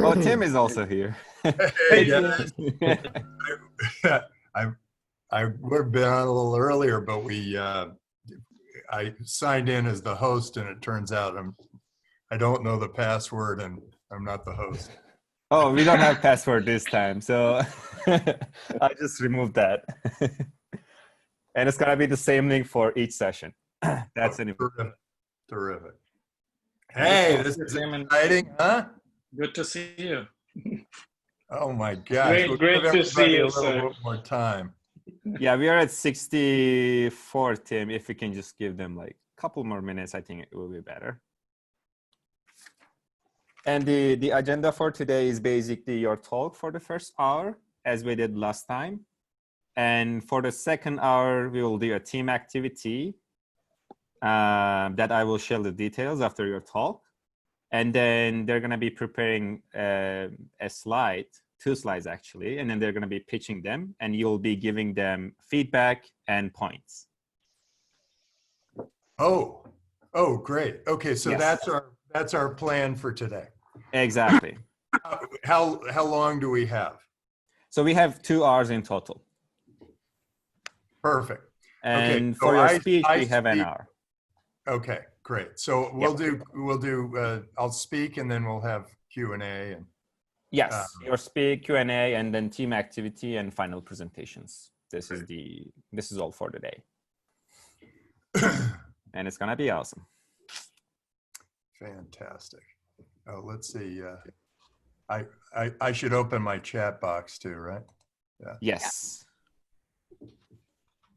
Oh, Tim is also here. Hey, guys. I would have been on a little earlier, but I signed in as the host, and it turns out I don't know the password, and I'm not the host. Oh, we don't have password this time, so I just removed that. And it's gonna be the same link for each session. That's an terrific. Hey, this is exciting, huh? Good to see you. Oh my gosh! Great to see you, a little bit more time. Yeah, we are at 64, Tim. If we can just give them like a couple more minutes, I think it will be better. And the agenda for today is basically your talk for the first hour, as we did last time. And for the second hour, we will do a team activity that I will share the details after your talk. And then they're going to be preparing a slide, 2 slides actually, and then they're going to be pitching them, and you'll be giving them feedback and points. Oh, great. Okay, so yes. that's our plan for today. Exactly. How long do we have? So we have 2 hours in total. Perfect. And okay, for your speech, we have an hour. Okay, great. So we'll do. I'll speak, and then we'll have Q&A. And yes, your speak, Q&A, and then team activity and final presentations. This is all for today, and it's gonna be awesome. Fantastic. Oh, let's see. I should open my chat box too, right? Yeah. Yes.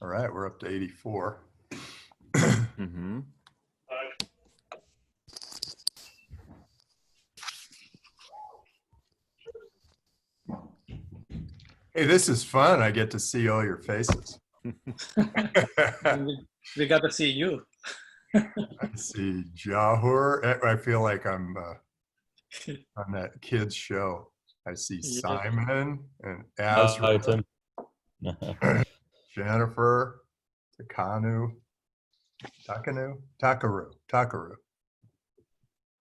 All right, we're up to 84. Mm-hmm. Hey, this is fun. I get to see all your faces. We got to see you. I see Jahur. I feel like I'm on that kids show. I see Simon and Azra. Jennifer, Takaru.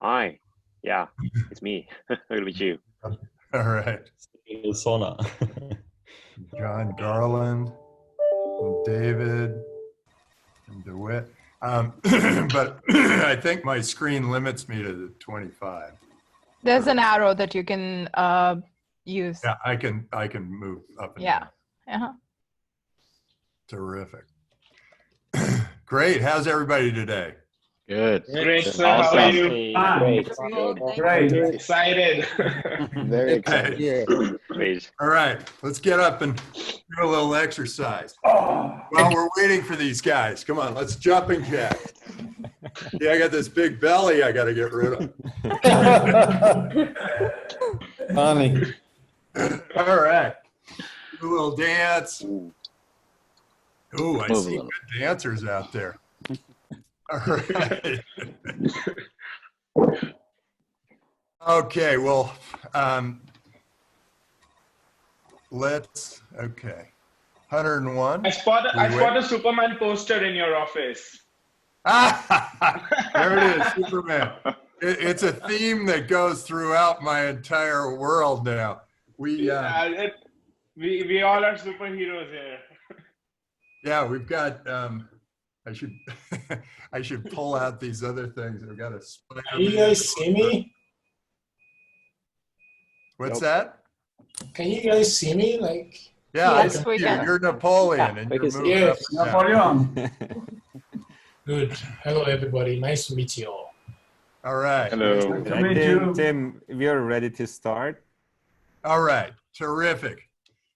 Hi. Yeah, it's me. It'll be you. All right. Sona. John Garland, and David, and DeWitt. But I think my screen limits me to 25. There's an arrow that you can use. Yeah, I can move up and down. Uh-huh. Terrific. Great. How's everybody today? Good. Great, sir. How are you? Great. Excited. Very excited. Please. All right. Let's get up and do a little exercise. While we're waiting for these guys, come on, let's jumping jack. Yeah, I got this big belly I got to get rid of. Funny. All right. Do a little dance. Ooh, I see good dancers out there. All right. Okay, well, okay. 101. I spot a Superman poster in your office. There it is, Superman. It's a theme that goes throughout my entire world now. We all are superheroes here. Yeah, we've got. I should pull out these other things. I've got a Spider-Man. Can you guys see me? What's that? Can you guys see me? Like. Yeah, yes, I see you. You're Napoleon, and you're moving up and down. Napoleon. Good. Hello, everybody. Nice to meet you all. All right. Hello. Tim, we are ready to start. All right. Terrific.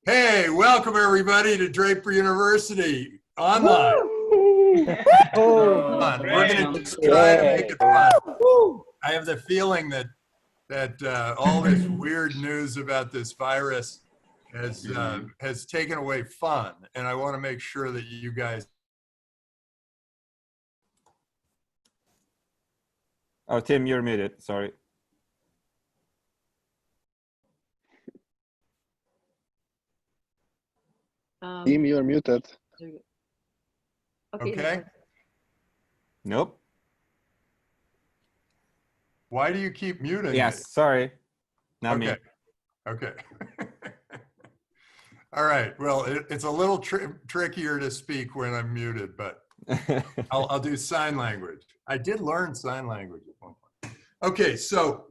Hey, welcome everybody to Draper University online. We're going to try to make it fun. I have the feeling that all this weird news about this virus has taken away fun, and I want to make sure that you guys. Oh, Tim, you're muted. Sorry. Tim, you're muted. Okay. Nope. Why do you keep muting? Yes, sorry. Not me. Okay. Okay. All right. Well, it's a little trickier to speak when I'm muted, but I'll do sign language. I did learn sign language at one point. Okay. So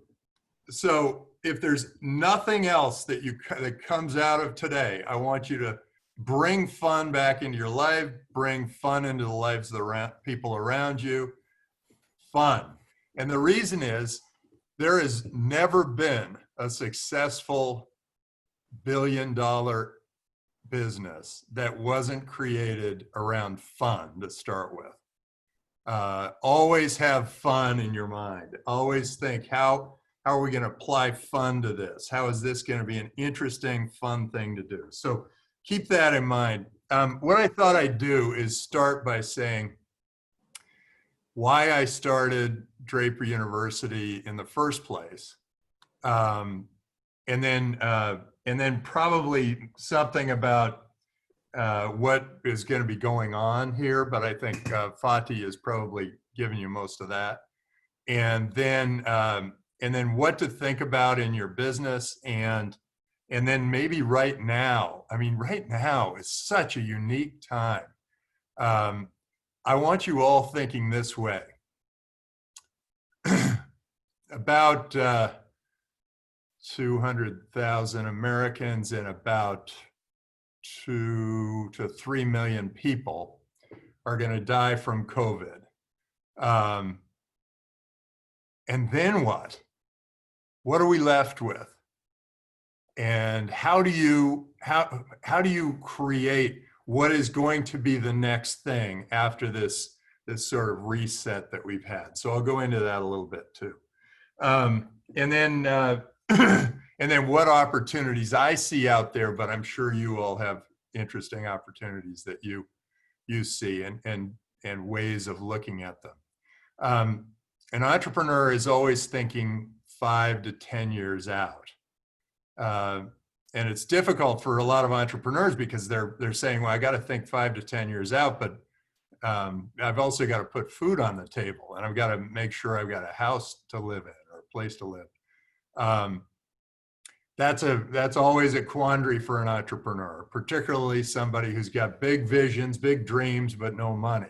if there's nothing else that comes out of today, I want you to bring fun back into your life, bring fun into the lives of the people around you. Fun. And the reason is there has never been a successful billion-dollar business that wasn't created around fun to start with. Always have fun in your mind. Always think, how are we going to apply fun to this? How is this going to be an interesting, fun thing to do? So keep that in mind. What I thought I'd do is start by saying why I started Draper University in the first place. And then probably something about what is going to be going on here, but I think Fatih is probably giving you most of that. And then what to think about in your business, and then maybe right now. I mean, right now is such a unique time. I want you all thinking this way. About 200,000 Americans and about 2 to 3 million people are going to die from COVID. And then what? What are we left with? And how do you create what is going to be the next thing after this sort of reset that we've had? So I'll go into that a little bit too. And then what opportunities I see out there, but I'm sure you all have interesting opportunities that you see and ways of looking at them. An entrepreneur is always thinking 5 to 10 years out. And it's difficult for a lot of entrepreneurs because they're saying, well, I got to think 5 to 10 years out, but I've also got to put food on the table, and I've got to make sure I've got a house to live in or a place to live. That's always a quandary for an entrepreneur, particularly somebody who's got big visions, big dreams, but no money.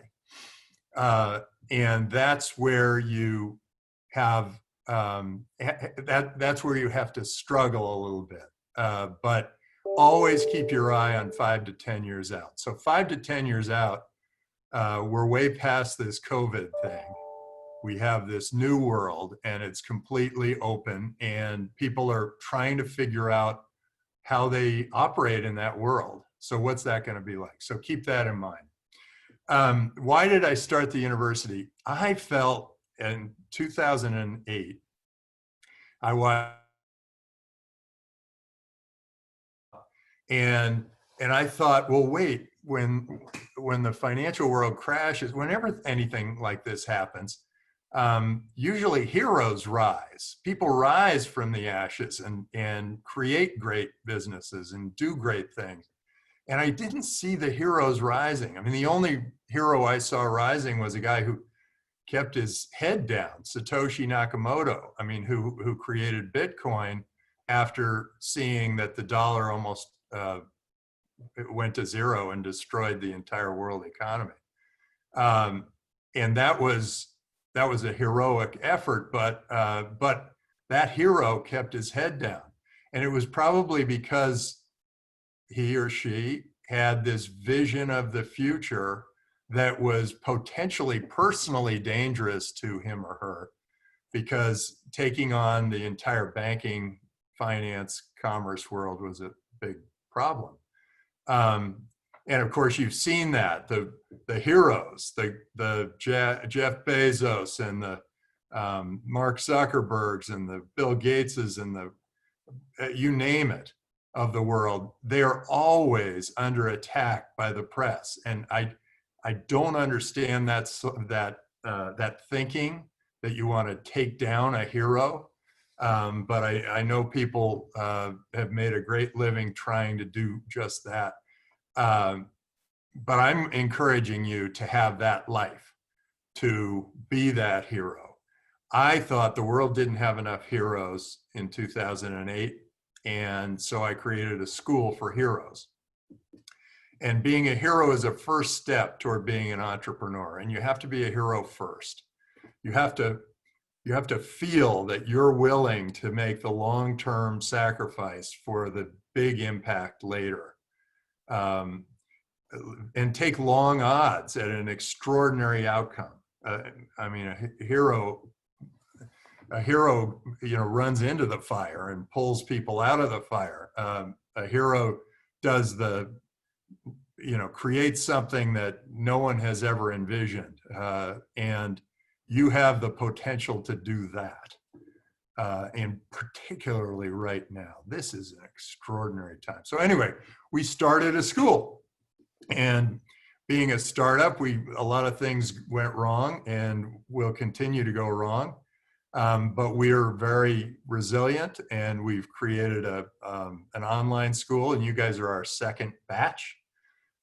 And that's where you have that's where you have to struggle a little bit. But always keep your eye on 5 to 10 years out. So 5 to 10 years out, we're way past this COVID thing. We have this new world, and it's completely open, and people are trying to figure out how they operate in that world. So what's that going to be like? So keep that in mind. Why did I start the university? I felt in 2008, I was, and I thought, well, wait, when the financial world crashes, whenever anything like this happens, usually heroes rise. People rise from the ashes and create great businesses and do great things. And I didn't see the heroes rising. I mean, the only hero I saw rising was a guy who kept his head down, Satoshi Nakamoto. I mean, who created Bitcoin after seeing that the dollar almost it went to zero and destroyed the entire world economy. And that was a heroic effort, but that hero kept his head down. And it was probably because he or she had this vision of the future that was potentially personally dangerous to him or her, because taking on the entire banking, finance, commerce world was a big problem. And of course, you've seen that the heroes, the Jeff Bezos and the Mark Zuckerbergs and the Bill Gateses and the you name it of the world, they are always under attack by the press. And I don't understand that thinking that you want to take down a hero. But I know people have made a great living trying to do just that. But I'm encouraging you to have that life, to be that hero. I thought the world didn't have enough heroes in 2008. And so I created a school for heroes. And being a hero is a first step toward being an entrepreneur. And you have to be a hero first. You have to feel that you're willing to make the long-term sacrifice for the big impact later. And take long odds at an extraordinary outcome. I mean, a hero, runs into the fire and pulls people out of the fire. A hero does creates something that no one has ever envisioned. And you have the potential to do that. And particularly right now, this is an extraordinary time. So anyway, we started a school. And being a startup, a lot of things went wrong and will continue to go wrong. But we're very resilient, and we've created an online school, and you guys are our second batch.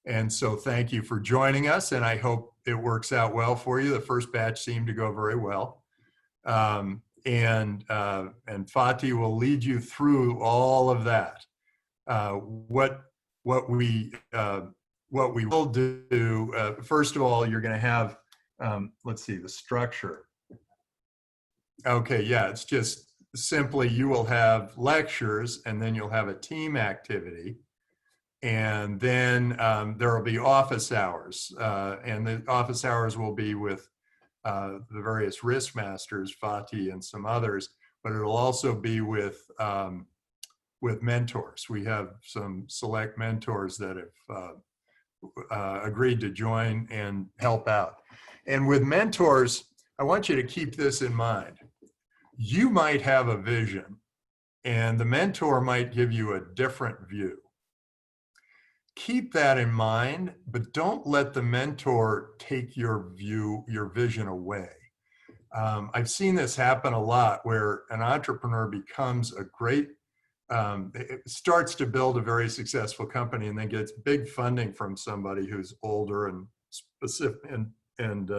And so thank you for joining us, and I hope it works out well for you. The first batch seemed to go very well. And Fatih will lead you through all of that. What we will do, first of all, you're going to have, let's see, the structure. Okay, yeah, it's just simply you will have lectures, and then you'll have a team activity, and then there will be office hours, and the office hours will be with the various risk masters, Fatih and some others, but it'll also be with mentors. We have some select mentors that have agreed to join and help out. And with mentors, I want you to keep this in mind. You might have a vision, and the mentor might give you a different view. Keep that in mind, but don't let the mentor take your vision away. I've seen this happen a lot, where an entrepreneur becomes it starts to build a very successful company, and then gets big funding from somebody who's older and specific and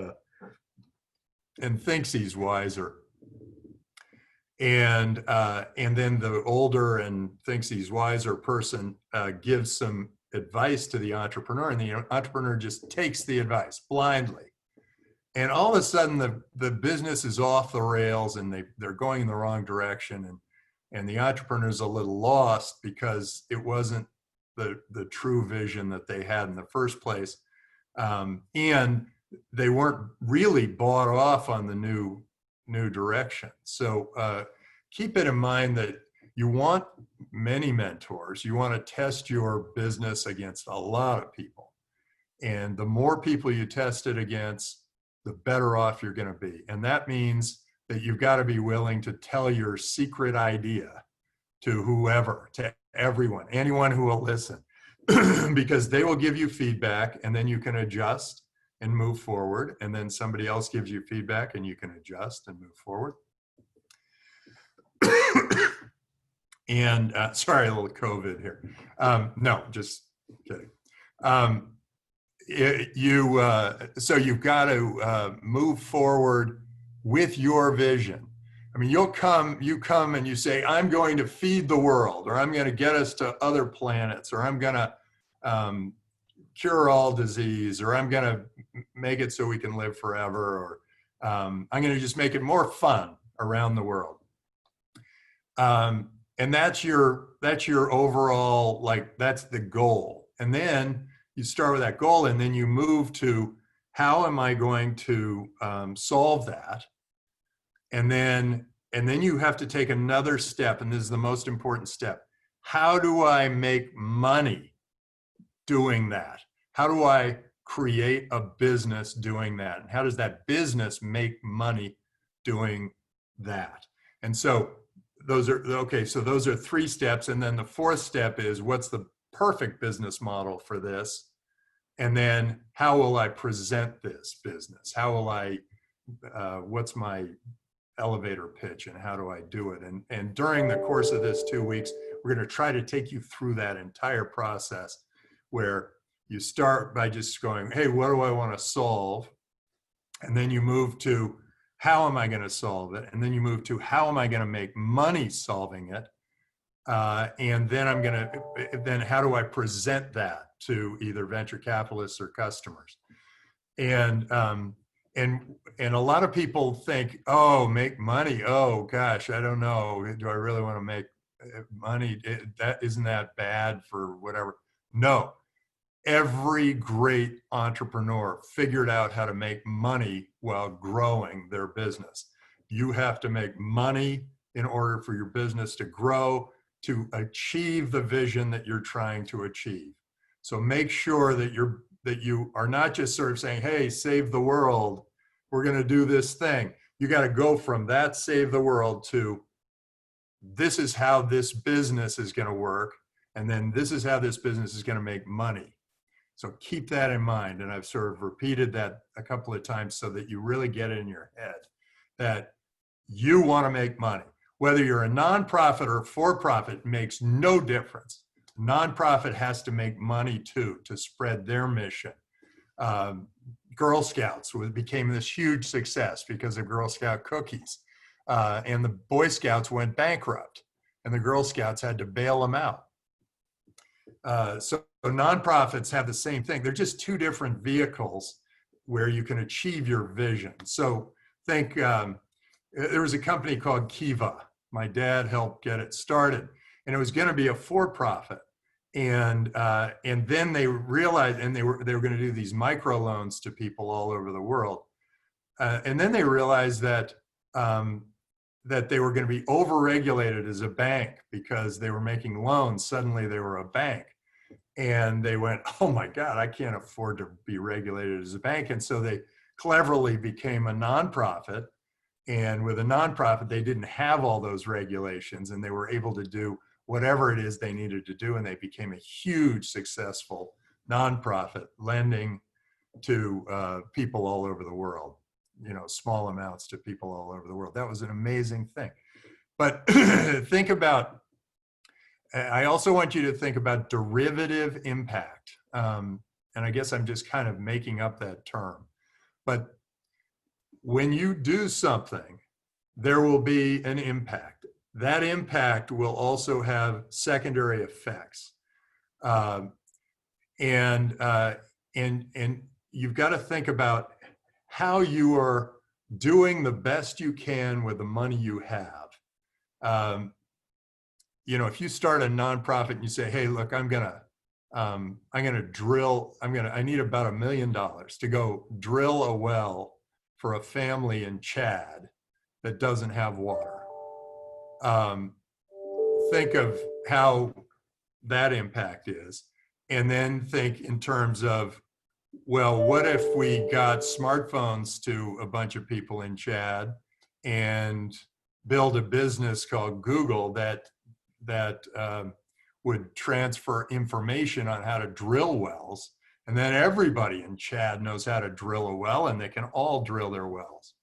thinks he's wiser. And then the older and thinks he's wiser person gives some advice to the entrepreneur, and the entrepreneur just takes the advice blindly. And all of a sudden the business is off the rails, and they're going in the wrong direction, and the entrepreneur's a little lost because it wasn't the true vision that they had in the first place. And they weren't really bought off on the new direction. So keep it in mind that you want many mentors. You want to test your business against a lot of people. And the more people you test it against, the better off you're going to be. And that means that you've got to be willing to tell your secret idea to whoever, to everyone, anyone who will listen, because they will give you feedback, and then you can adjust and move forward. And then somebody else gives you feedback, and you can adjust and move forward. And sorry, a little COVID here. No, just kidding. So you've got to move forward with your vision. I mean, you come and you say, I'm going to feed the world, or I'm going to get us to other planets, or I'm going to cure all disease, or I'm going to make it so we can live forever, or I'm going to just make it more fun around the world. And that's your overall, like, that's the goal. And then you start with that goal, and then you move to, how am I going to solve that? And then you have to take another step, and this is the most important step. How do I make money doing that? How do I create a business doing that? And how does that business make money doing that? And so those are 3 steps. And then the 4th step is, what's the perfect business model for this? And then how will I present this business? How will I, what's my elevator pitch, and how do I do it? And during the course of this 2 weeks, we're going to try to take you through that entire process, where you start by just going, hey, what do I want to solve? And then you move to, how am I going to solve it? And then you move to how am I going to make money solving it? And then then how do I present that to either venture capitalists or customers? And a lot of people think, oh, make money. Oh gosh, I don't know. Do I really want to make money? Isn't that bad for whatever? No, every great entrepreneur figured out how to make money while growing their business. You have to make money in order for your business to grow, to achieve the vision that you're trying to achieve. So make sure that you are not just sort of saying, hey, save the world, we're going to do this thing. You got to go from that save the world to this is how this business is going to work, and then this is how this business is going to make money. So keep that in mind, and I've sort of repeated that a couple of times so that you really get it in your head that you want to make money. Whether you're a nonprofit or for-profit makes no difference. Nonprofit has to make money too, to spread their mission. Girl Scouts became this huge success because of Girl Scout cookies. And the Boy Scouts went bankrupt, and the Girl Scouts had to bail them out. So nonprofits have the same thing. They're just two different vehicles where you can achieve your vision. So think, there was a company called Kiva. My dad helped get it started, and it was going to be a for-profit. And then they realized, and they were going to do these microloans to people all over the world. And then they realized that that they were going to be overregulated as a bank because they were making loans. Suddenly they were a bank, and they went, oh my God, I can't afford to be regulated as a bank. And so they cleverly became a nonprofit. And with a nonprofit, they didn't have all those regulations, and they were able to do whatever it is they needed to do. And they became a huge, successful nonprofit, lending to people all over the world, you know, small amounts to people all over the world. That was an amazing thing. But think about, I also want you to think about derivative impact. And I guess I'm just kind of making up that term. But when you do something, there will be an impact. That impact will also have secondary effects. And you've got to think about how you are doing the best you can with the money you have. You know, if you start a nonprofit and you say, hey, look, I need about $1 million to go drill a well for a family in Chad that doesn't have water. Think of how that impact is, and then think in terms of, well, what if we got smartphones to a bunch of people in Chad and build a business called Google that would transfer information on how to drill wells, and then everybody in Chad knows how to drill a well, and they can all drill their wells.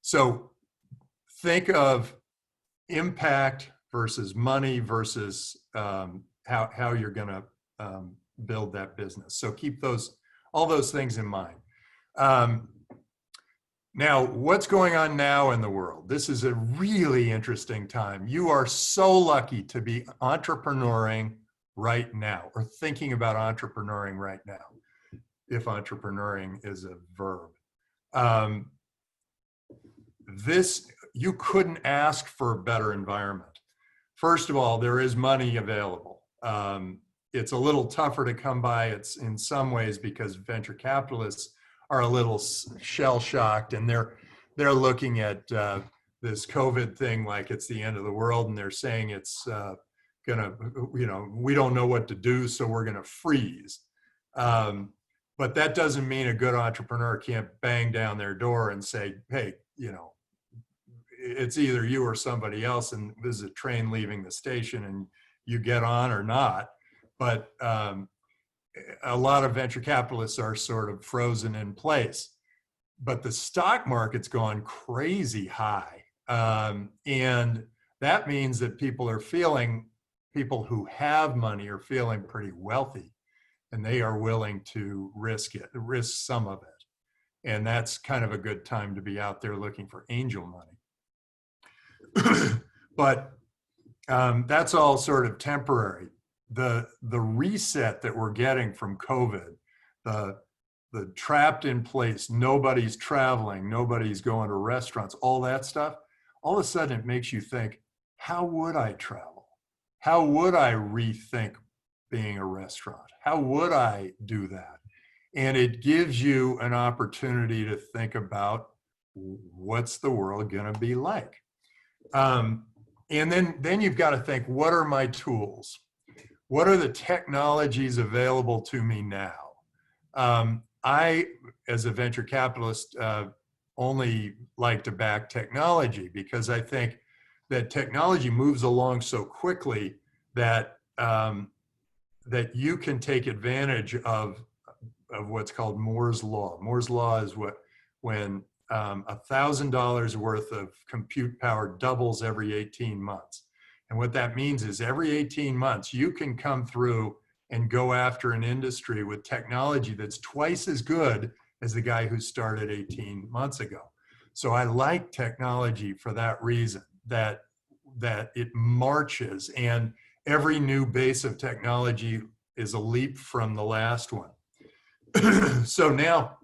So think of impact versus money versus how you're going to build that business. So keep all those things in mind. Now, what's going on now in the world? This is a really interesting time. You are so lucky to be entrepreneuring right now, or thinking about entrepreneuring right now, if entrepreneuring is a verb. You couldn't ask for a better environment. First of all, there is money available. It's a little tougher to come by. It's in some ways because venture capitalists are a little shell-shocked, and they're looking at this COVID thing like it's the end of the world, and they're saying it's gonna, you know, we don't know what to do, so we're gonna freeze. But that doesn't mean a good entrepreneur can't bang down their door and say, hey, you know, it's either you or somebody else, and this is a train leaving the station, and you get on or not. But a lot of venture capitalists are sort of frozen in place. But the stock market's gone crazy high. And that means that people who have money are feeling pretty wealthy, and they are willing to risk some of it. And that's kind of a good time to be out there looking for angel money. But that's all sort of temporary. The reset that we're getting from COVID, the trapped in place, nobody's traveling, nobody's going to restaurants, all that stuff, all of a sudden it makes you think, how would I travel? How would I rethink being a restaurant? How would I do that? And it gives you an opportunity to think about what's the world going to be like. And then you've got to think, what are my tools? What are the technologies available to me now? I, as a venture capitalist, only like to back technology because I think that technology moves along so quickly that that you can take advantage of what's called Moore's Law. Moore's Law is when $1,000 worth of compute power doubles every 18 months. And what that means is every 18 months, you can come through and go after an industry with technology that's twice as good as the guy who started 18 months ago. So I like technology for that reason, that it marches, and every new base of technology is a leap from the last one. So now,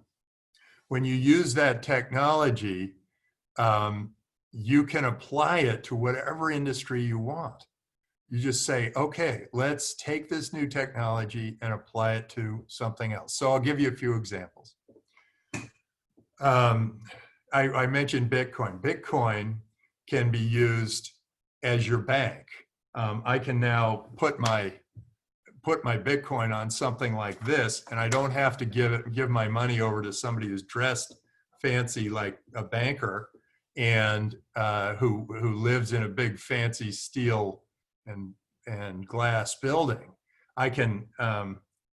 when you use that technology, you can apply it to whatever industry you want. You just say, okay, let's take this new technology and apply it to something else. So I'll give you a few examples. I mentioned Bitcoin. Bitcoin can be used as your bank. I can now put my Bitcoin on something like this, and I don't have to give my money over to somebody who's dressed fancy like a banker and who lives in a big fancy steel and glass building. I can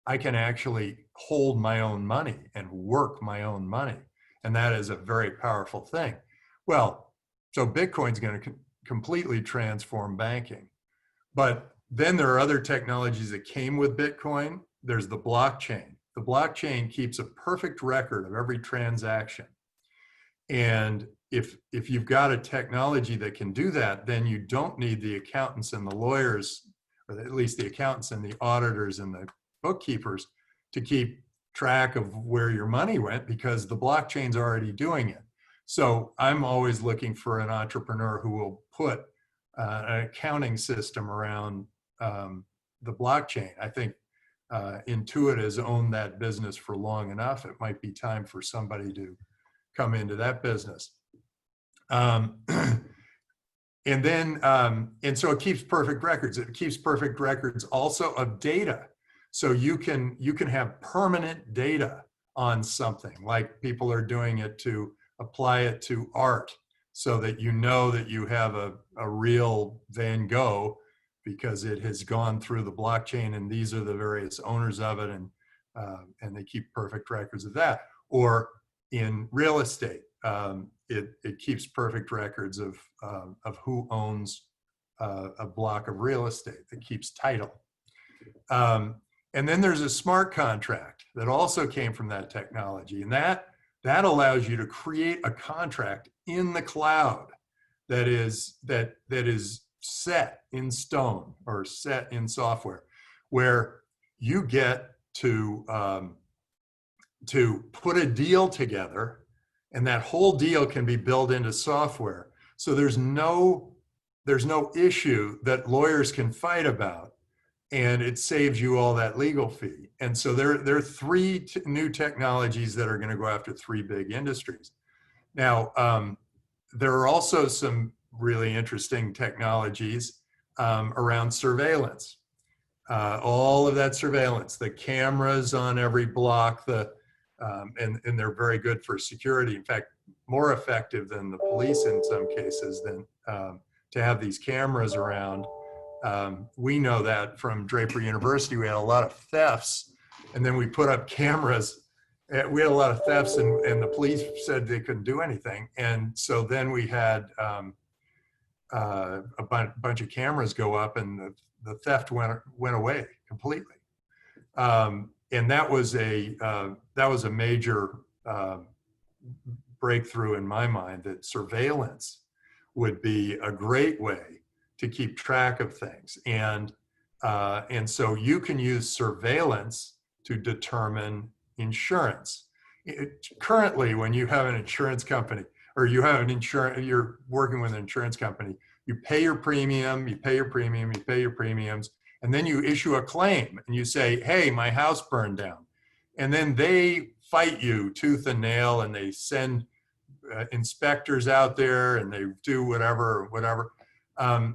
actually hold my own money and work my own money, and that is a very powerful thing. Well, so Bitcoin's going to completely transform banking. But then there are other technologies that came with Bitcoin. There's the blockchain. The blockchain keeps a perfect record of every transaction. And if you've got a technology that can do that, then you don't need the accountants and the lawyers, or at least the accountants and the auditors and the bookkeepers, to keep track of where your money went, because the blockchain's already doing it. So I'm always looking for an entrepreneur who will put an accounting system around the blockchain. I think Intuit has owned that business for long enough. It might be time for somebody to come into that business. And so it keeps perfect records. It keeps perfect records also of data. So you can have permanent data on something, like people are doing it to apply it to art, so that you know that you have a real Van Gogh because it has gone through the blockchain and these are the various owners of it, and they keep perfect records of that. Or in real estate, it keeps perfect records of who owns a block of real estate. That keeps title. And then there's a smart contract that also came from that technology, and that allows you to create a contract in the cloud that is set in stone or set in software, where you get to put a deal together, and that whole deal can be built into software. So there's no issue that lawyers can fight about, and it saves you all that legal fee. And so there are three new technologies that are going to go after three big industries. Now, there are also some really interesting technologies around surveillance. All of that surveillance, the cameras on every block, and they're very good for security. In fact, more effective than the police in some cases, than to have these cameras around. We know that from Draper University. We had a lot of thefts, and then we put up cameras. We had a lot of thefts, and the police said they couldn't do anything. And so then we had a bunch of cameras go up, and the theft went away completely. And that was a major breakthrough in my mind that surveillance would be a great way to keep track of things. And so you can use surveillance to determine insurance. Currently, when you have an insurance company, or you have an you're working with an insurance company, you pay your premium, you pay your premium, you pay your premiums, and then you issue a claim and you say, hey, my house burned down. And then they fight you tooth and nail, and they send inspectors out there, and they do whatever.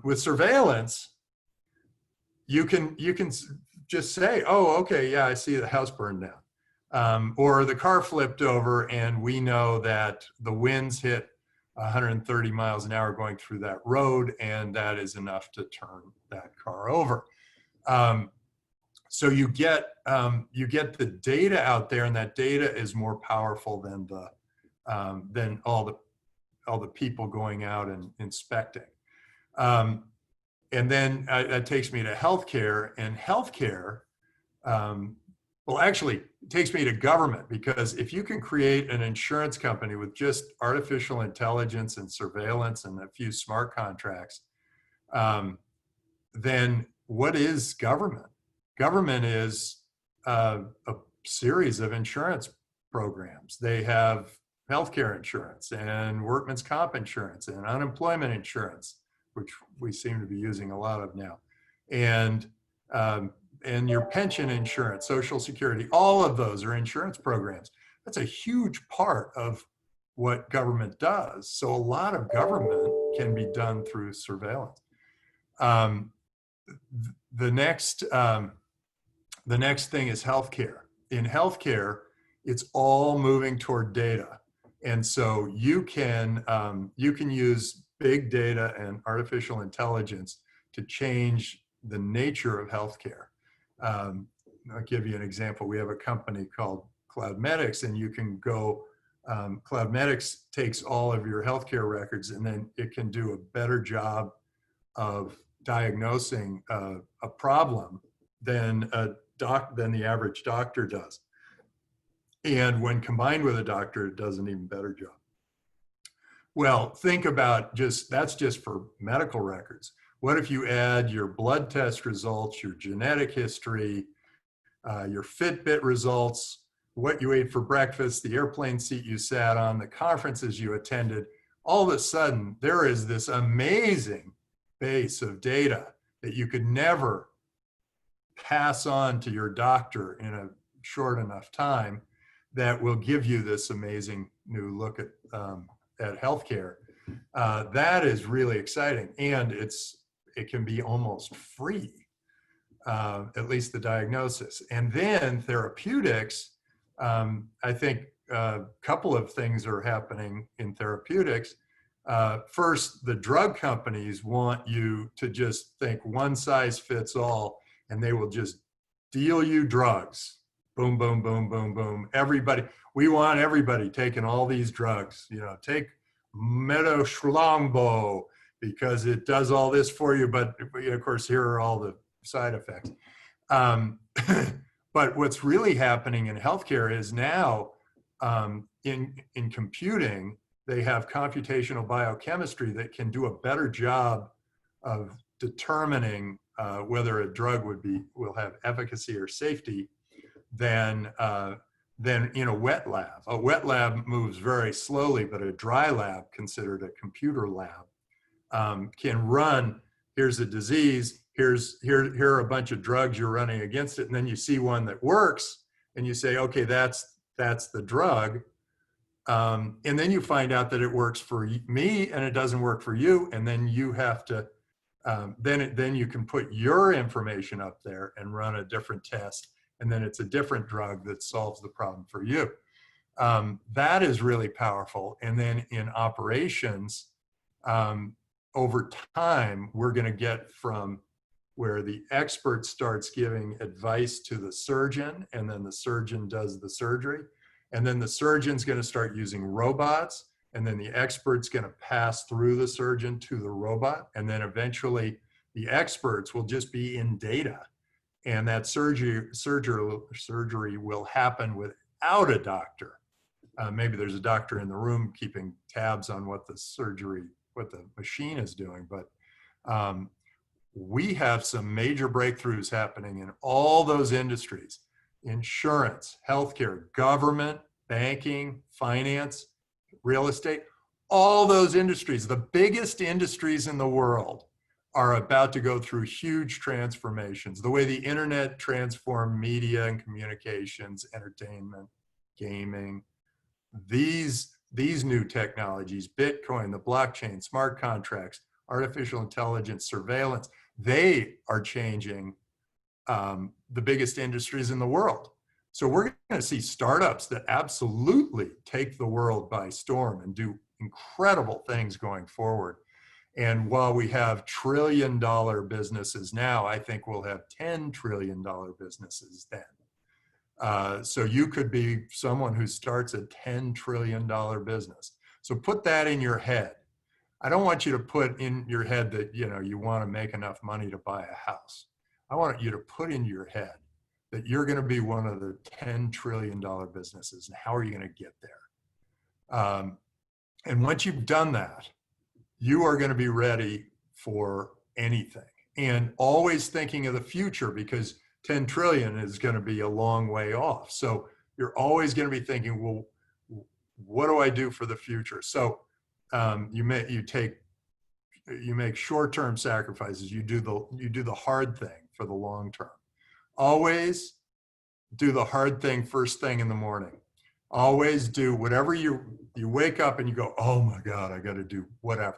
With surveillance, you can just say, oh, okay, yeah, I see the house burned down. Or the car flipped over, and we know that the winds hit 130 miles an hour going through that road, and that is enough to turn that car over. So you get the data out there, and that data is more powerful than all the people going out and inspecting. And then that takes me to healthcare, and healthcare, well, actually, it takes me to government, because if you can create an insurance company with just artificial intelligence and surveillance and a few smart contracts, then what is government? Government is a series of insurance programs. They have healthcare insurance and workman's comp insurance and unemployment insurance, which we seem to be using a lot of now, and your pension insurance, Social Security. All of those are insurance programs. That's a huge part of what government does. So a lot of government can be done through surveillance. The next thing is healthcare. In healthcare, it's all moving toward data, and so you can use big data and artificial intelligence to change the nature of healthcare. I'll give you an example. We have a company called Cloudmedix, and you can go. Cloudmedix takes all of your healthcare records, and then it can do a better job of diagnosing a problem than the average doctor does. And when combined with a doctor, it does an even better job. Well, think about that's just for medical records. What if you add your blood test results, your genetic history, your Fitbit results, what you ate for breakfast, the airplane seat you sat on, the conferences you attended? All of a sudden, there is this amazing base of data that you could never pass on to your doctor in a short enough time that will give you this amazing new look at healthcare. That is really exciting, and it can be almost free, at least the diagnosis. And then therapeutics, I think a couple of things are happening in therapeutics. First, the drug companies want you to just think one size fits all, and they will just deal you drugs. Boom, boom, boom, boom, boom. We want everybody taking all these drugs. Take Medoschlambo because it does all this for you, but of course, here are all the side effects. But what's really happening in healthcare is now in computing, they have computational biochemistry that can do a better job of determining whether a drug will have efficacy or safety than in a wet lab. A wet lab moves very slowly, but a dry lab, considered a computer lab, can run. Here's a disease. Here are a bunch of drugs you're running against it, and then you see one that works, and you say, okay, that's the drug. And then you find out that it works for me and it doesn't work for you, and then you have to then you can put your information up there and run a different test, and then it's a different drug that solves the problem for you. That is really powerful. And then in operations, over time, we're going to get from where the expert starts giving advice to the surgeon, and then the surgeon does the surgery, and then the surgeon's going to start using robots, and then the expert's going to pass through the surgeon to the robot, and then eventually the experts will just be in data, and that surgery will happen without a doctor. Maybe there's a doctor in the room keeping tabs on what the machine is doing, but we have some major breakthroughs happening in all those industries: insurance, healthcare, government, banking, finance, real estate. All those industries, the biggest industries in the world, are about to go through huge transformations. The way the internet transformed media and communications, entertainment, gaming, these new technologies, Bitcoin, the blockchain, smart contracts, artificial intelligence, surveillance, they are changing the biggest industries in the world. So we're going to see startups that absolutely take the world by storm and do incredible things going forward. And while we have trillion-dollar businesses now, I think we'll have $10 trillion businesses then. So you could be someone who starts a $10 trillion business. So put that in your head. I don't want you to put in your head that, you want to make enough money to buy a house. I want you to put in your head that you're going to be one of the $10 trillion businesses. And how are you going to get there? And once you've done that, you are going to be ready for anything, and always thinking of the future, because 10 trillion is going to be a long way off. So you're always going to be thinking, well, what do I do for the future? So you make short-term sacrifices. You do the hard thing for the long term. Always do the hard thing first thing in the morning. Always do whatever you wake up and you go, oh my God, I got to do whatever.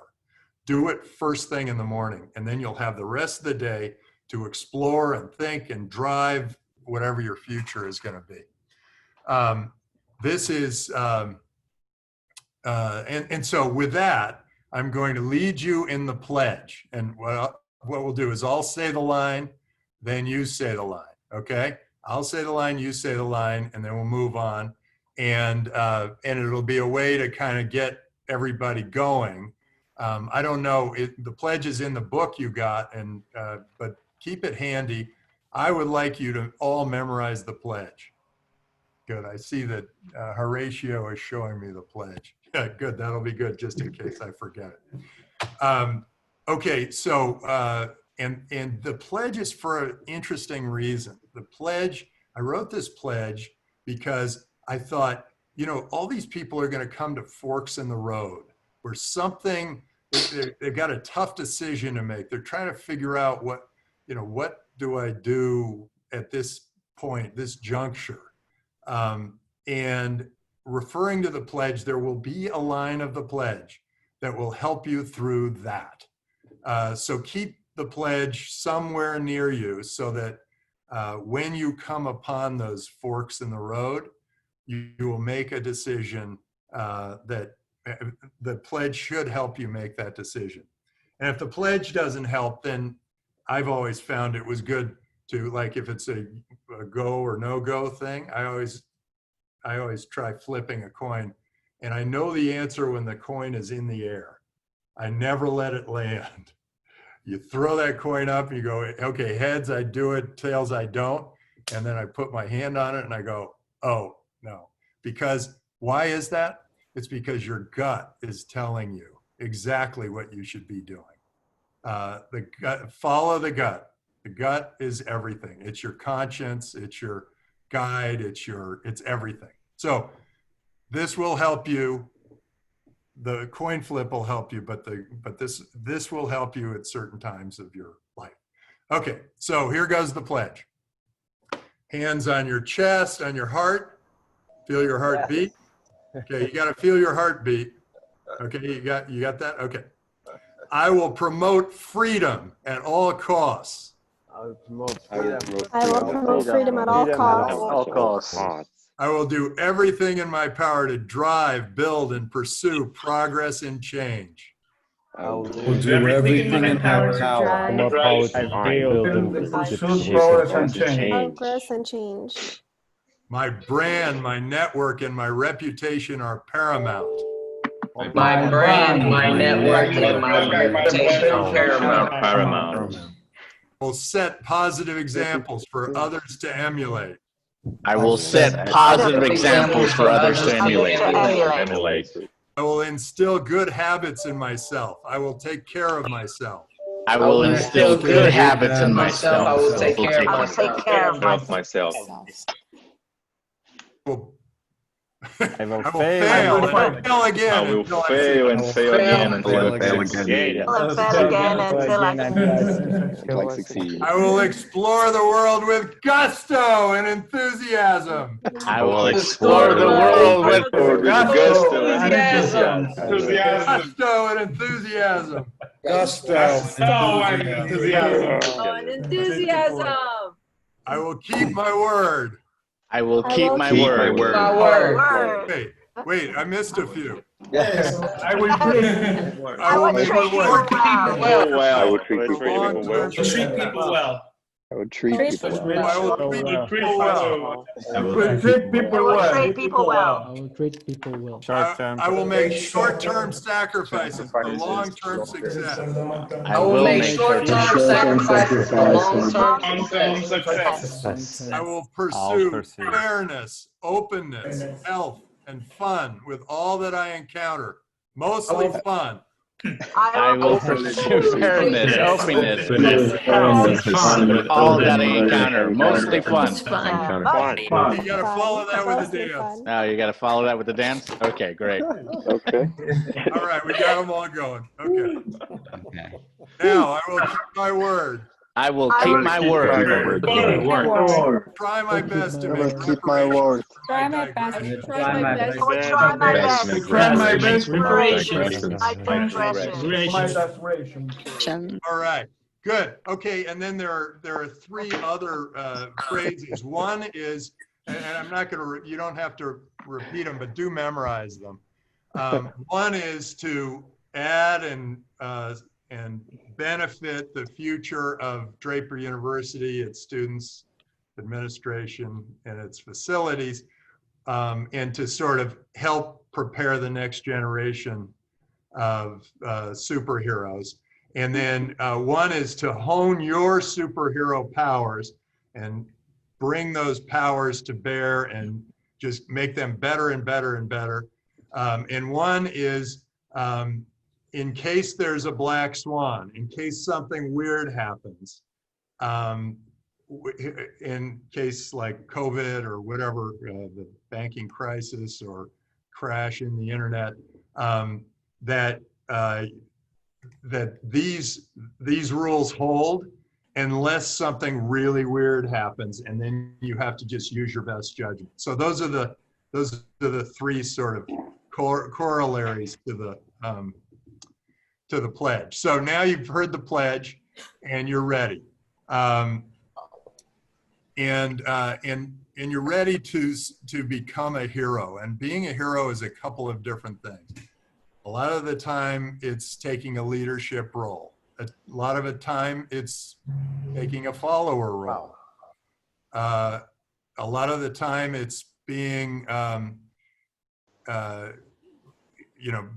Do it first thing in the morning, and then you'll have the rest of the day to explore and think and drive whatever your future is going to be. And so with that, I'm going to lead you in the pledge. And what we'll do is I'll say the line, then you say the line, okay? I'll say the line, you say the line, and then we'll move on. And it'll be a way to kind of get everybody going. I don't know, the pledge is in the book you got, but keep it handy. I would like you to all memorize the pledge. Good, I see that Horatio is showing me the pledge. Yeah, good, that'll be good, just in case I forget it. Okay, so, and the pledge is for an interesting reason. The pledge, I wrote this pledge because I thought, all these people are going to come to forks in the road where they've got a tough decision to make. They're trying to figure out what do I do at this point, this juncture? And referring to the pledge, there will be a line of the pledge that will help you through that. So keep the pledge somewhere near you so that when you come upon those forks in the road, you will make a decision that the pledge should help you make that decision. And if the pledge doesn't help, then I've always found it was good to, like, if it's a go or no go thing, I always try flipping a coin, and I know the answer when the coin is in the air. I never let it land. You throw that coin up and you go, okay, heads, I do it, tails, I don't. And then I put my hand on it and I go, oh, no. Because why is that? It's because your gut is telling you exactly what you should be doing. The gut, follow the gut. The gut is everything. It's your conscience, it's your guide, it's everything. So this will help you. The coin flip will help you, but this will help you at certain times of your life. Okay, so here goes the pledge. Hands on your chest, on your heart. Feel your heart beat. Okay, you got to feel your heart beat. Okay, you got that? Okay. I will promote freedom at all costs. I will promote freedom at all costs. I will do everything in my power to drive, build, and pursue progress and change. I will do everything in my power to progress and change. My brand, my network, and my reputation are paramount. My brand, my network, and my reputation are paramount. Will set positive examples for others to emulate. I will set positive examples for others to emulate. I will instill good habits in myself. I will take care of myself. I will instill good habits in myself. I will take care of myself. I will I will fail. fail and fail again. I will until I fail and fail again until I fail succeed. Like succeed. I will explore the world with gusto and enthusiasm. I will explore the world with gusto and Enthusiasm. Gusto and enthusiasm. Gusto. And enthusiasm. Enthusiasm. I will keep my word. I will keep my keep my word. word. Wait, I missed a few. I will treat. I will make my word. I will treat people well. Treat people well. I would treat people well. I will treat people well. I will treat people well. Treat people well. I will treat people well. Short-term. I will make short-term sacrifices for long-term success. I will make short-term sacrifices for Long-term success. I will pursue fairness, openness, health, and fun with all that I encounter. Mostly fun. I will pursue fairness, openness, fun with all that I encounter. Mostly fun. You gotta follow that with a dance. Now you got to follow that with the dance. Okay, great. Okay. All right, we got them all going. Okay. Now I will keep my word. I will keep my word. Try my best to I make will keep my word. Try my best. Try my best. Try my best. Try my best. All right, good. Okay, and then there are three other phrases. One is, and I'm not going to, you don't have to repeat them, but do memorize them. One is to add and benefit the future of Draper University, its students, administration, and its facilities, and to sort of help prepare the next generation of superheroes. And then one is to hone your superhero powers and bring those powers to bear and just make them better and better and better. And one is, in case there's a black swan, in case something weird happens, in case like COVID or whatever, the banking crisis or crash in the internet, that these rules hold unless something really weird happens, and then you have to just use your best judgment. So those are the three sort of corollaries to the pledge. So now you've heard the pledge and you're ready. And you're ready to become a hero. And being a hero is a couple of different things. A lot of the time it's taking a leadership role. A lot of the time it's taking a follower role. A lot of the time it's being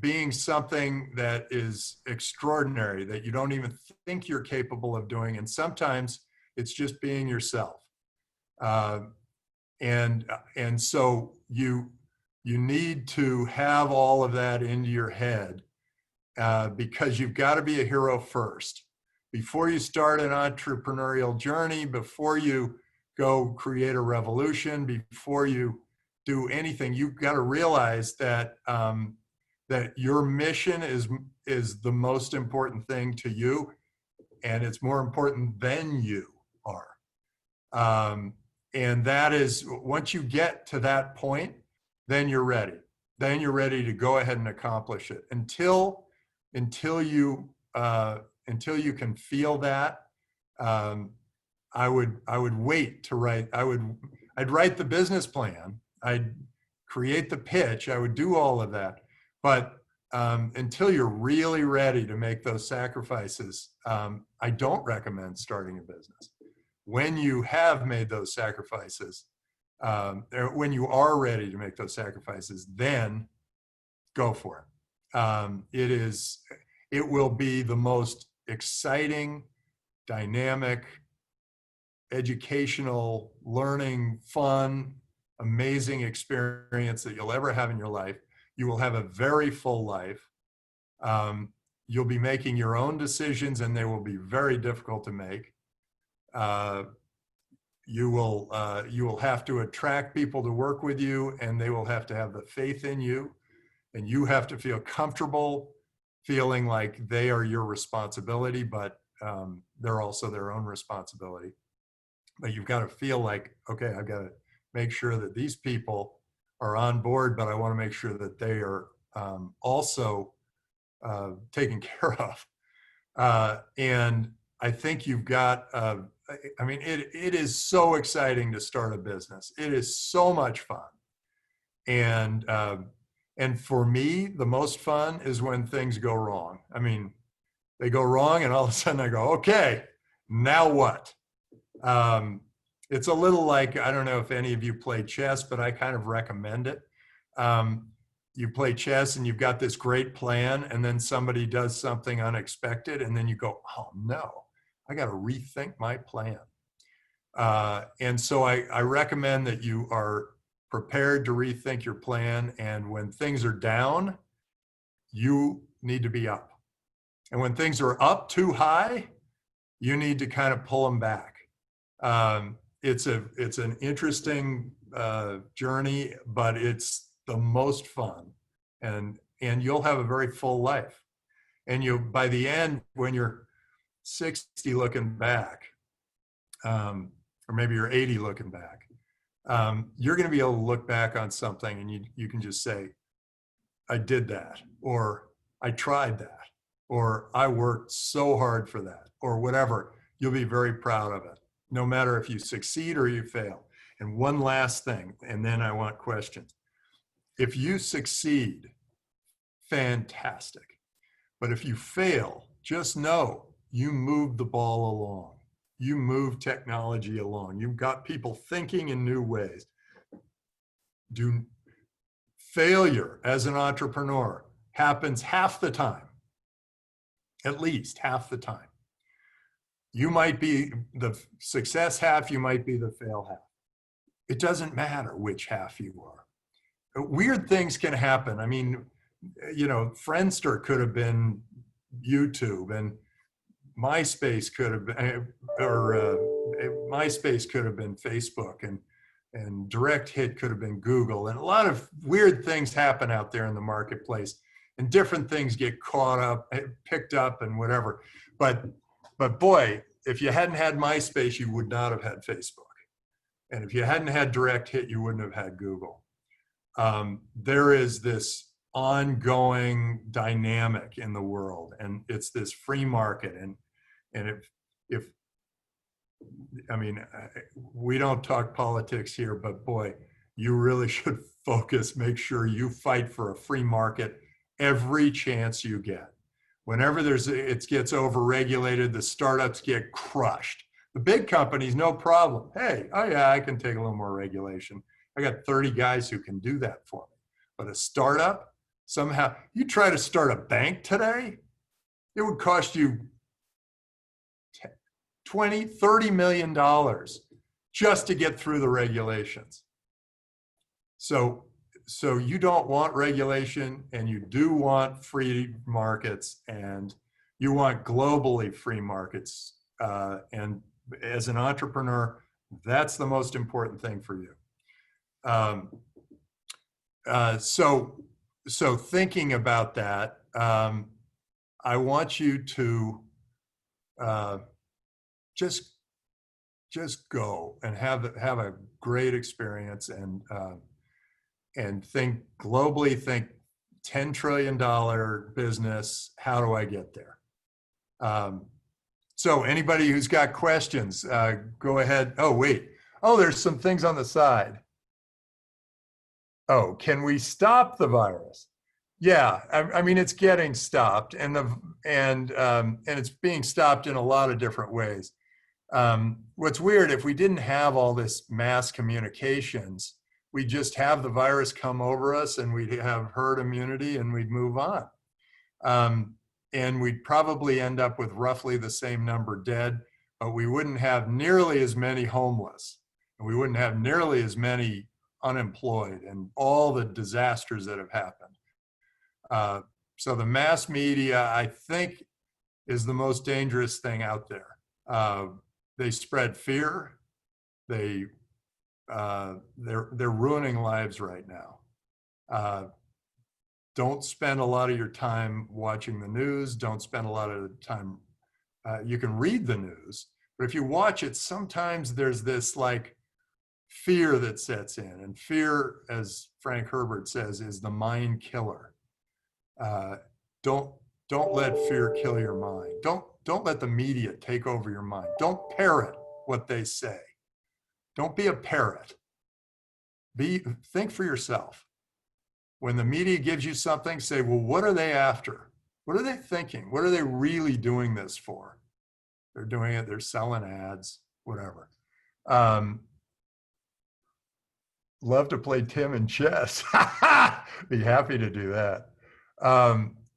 being something that is extraordinary that you don't even think you're capable of doing. And sometimes it's just being yourself. And so you need to have all of that into your head because you've got to be a hero first. Before you start an entrepreneurial journey, before you go create a revolution, before you do anything, you've got to realize that that your mission is the most important thing to you, and it's more important than you are. And that is, once you get to that point, then you're ready. Then you're ready to go ahead and accomplish it. Until you can feel that, I would wait to write. I'd write the business plan. I'd create the pitch. I would do all of that. But until you're really ready to make those sacrifices, I don't recommend starting a business. When you have made those sacrifices, when you are ready to make those sacrifices, then go for it. It will be the most exciting, dynamic, educational, learning, fun, amazing experience that you'll ever have in your life. You will have a very full life. You'll be making your own decisions, and they will be very difficult to make. You will have to attract people to work with you, and they will have to have the faith in you, and you have to feel comfortable feeling like they are your responsibility, but they're also their own responsibility. But you've got to feel like, okay, I've got to make sure that these people are on board, but I want to make sure that they are also taken care of. And I think you've got, I mean, it is so exciting to start a business. It is so much fun. And for me, the most fun is when things go wrong. I mean, they go wrong and all of a sudden I go, okay, now what? It's a little like, I don't know if any of you play chess, but I kind of recommend it. You play chess and you've got this great plan, and then somebody does something unexpected, and then you go, oh no, I got to rethink my plan. And so I recommend that you are prepared to rethink your plan, and when things are down, you need to be up. And when things are up too high, you need to kind of pull them back. It's an interesting journey, but it's the most fun, and you'll have a very full life. And you, by the end, when you're 60 looking back, or maybe you're 80 looking back, you're going to be able to look back on something and you can just say, I did that, or I tried that, or I worked so hard for that, or whatever. You'll be very proud of it, no matter if you succeed or you fail. And one last thing, and then I want questions. If you succeed, fantastic. But if you fail, just know you moved the ball along. You moved technology along. You've got people thinking in new ways. Failure as an entrepreneur happens half the time, at least half the time. You might be the success half, you might be the fail half. It doesn't matter which half you are. Weird things can happen. I mean, you know, Friendster could have been YouTube, and MySpace could have been, or MySpace could have been Facebook, and Direct Hit could have been Google. And a lot of weird things happen out there in the marketplace, and different things get caught up, picked up, and whatever. But boy, if you hadn't had MySpace, you would not have had Facebook. And if you hadn't had Direct Hit, you wouldn't have had Google. There is this ongoing dynamic in the world, and it's this free market. And if I mean, we don't talk politics here, but boy, you really should focus, make sure you fight for a free market every chance you get. Whenever it gets overregulated, the startups get crushed. The big companies, no problem. Hey, oh yeah, I can take a little more regulation. I got 30 guys who can do that for me. But a startup, somehow, you try to start a bank today, it would cost you $20, $30 million just to get through the regulations. So you don't want regulation, and you do want free markets, and you want globally free markets. And as an entrepreneur, that's the most important thing for you. So thinking about that, I want you to just go and have a great experience, and think globally, think $10 trillion business. How do I get there? So anybody who's got questions, go ahead. Oh, wait. Oh, there's some things on the side. Oh, can we stop the virus? Yeah, I mean, it's getting stopped, and it's being stopped in a lot of different ways. What's weird, if we didn't have all this mass communications, we'd just have the virus come over us, and we'd have herd immunity, and we'd move on. And we'd probably end up with roughly the same number dead. but we wouldn't have nearly as many homeless, and we wouldn't have nearly as many unemployed, and all the disasters that have happened. So the mass media, I think, is the most dangerous thing out there. They spread fear. They're ruining lives right now. Don't spend a lot of your time watching the news. Don't spend a lot of the time. You can read the news, but if you watch it, sometimes there's this like fear that sets in, and fear, as Frank Herbert says, is the mind killer. Don't let fear kill your mind. Don't let the media take over your mind. Don't parrot what they say. Don't be a parrot. Think for yourself. When the media gives you something, say, well, what are they after? What are they thinking? What are they really doing this for? They're doing it, they're selling ads, whatever. Love to play Tim in chess. Be happy to do that.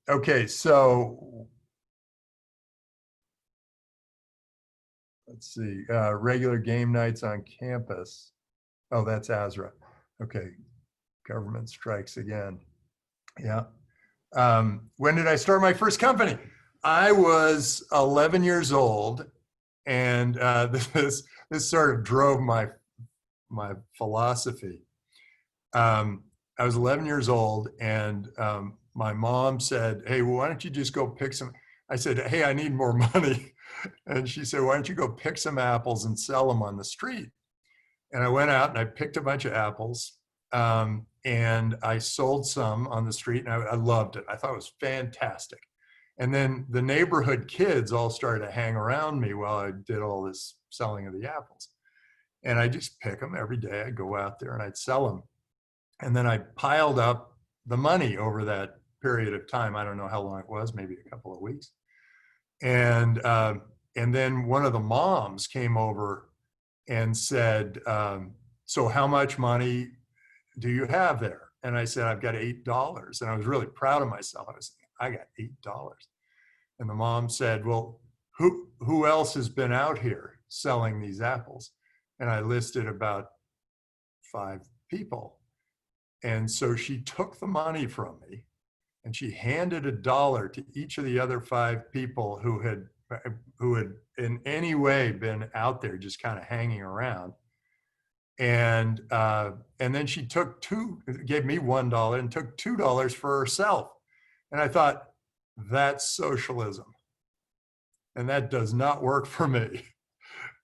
Okay, so let's see, regular game nights on campus. Oh, that's Azra. Okay, government strikes again. Yeah. When did I start my first company? I was 11 years old, and this sort of drove my philosophy. I was 11 years old, and my mom said, hey, well, why don't you just go pick some? I said, hey, I need more money. And she said, why don't you go pick some apples and sell them on the street? And I went out and I picked a bunch of apples, and I sold some on the street, and I loved it. I thought it was fantastic. And then the neighborhood kids all started to hang around me while I did all this selling of the apples. And I just pick them every day. I'd go out there and I'd sell them. And then I piled up the money over that period of time. I don't know how long it was, maybe a couple of weeks. And then one of the moms came over and said, so how much money do you have there? And I said, I've got $8. And I was really proud of myself. I was thinking, I got $8. And the mom said, well, who else has been out here selling these apples? And I listed about 5 people. And so she took the money from me and she handed $1 to each of the other 5 people who had in any way been out there just kind of hanging around. And then she gave me $1 and took $2 for herself. And I thought, that's socialism. And that does not work for me.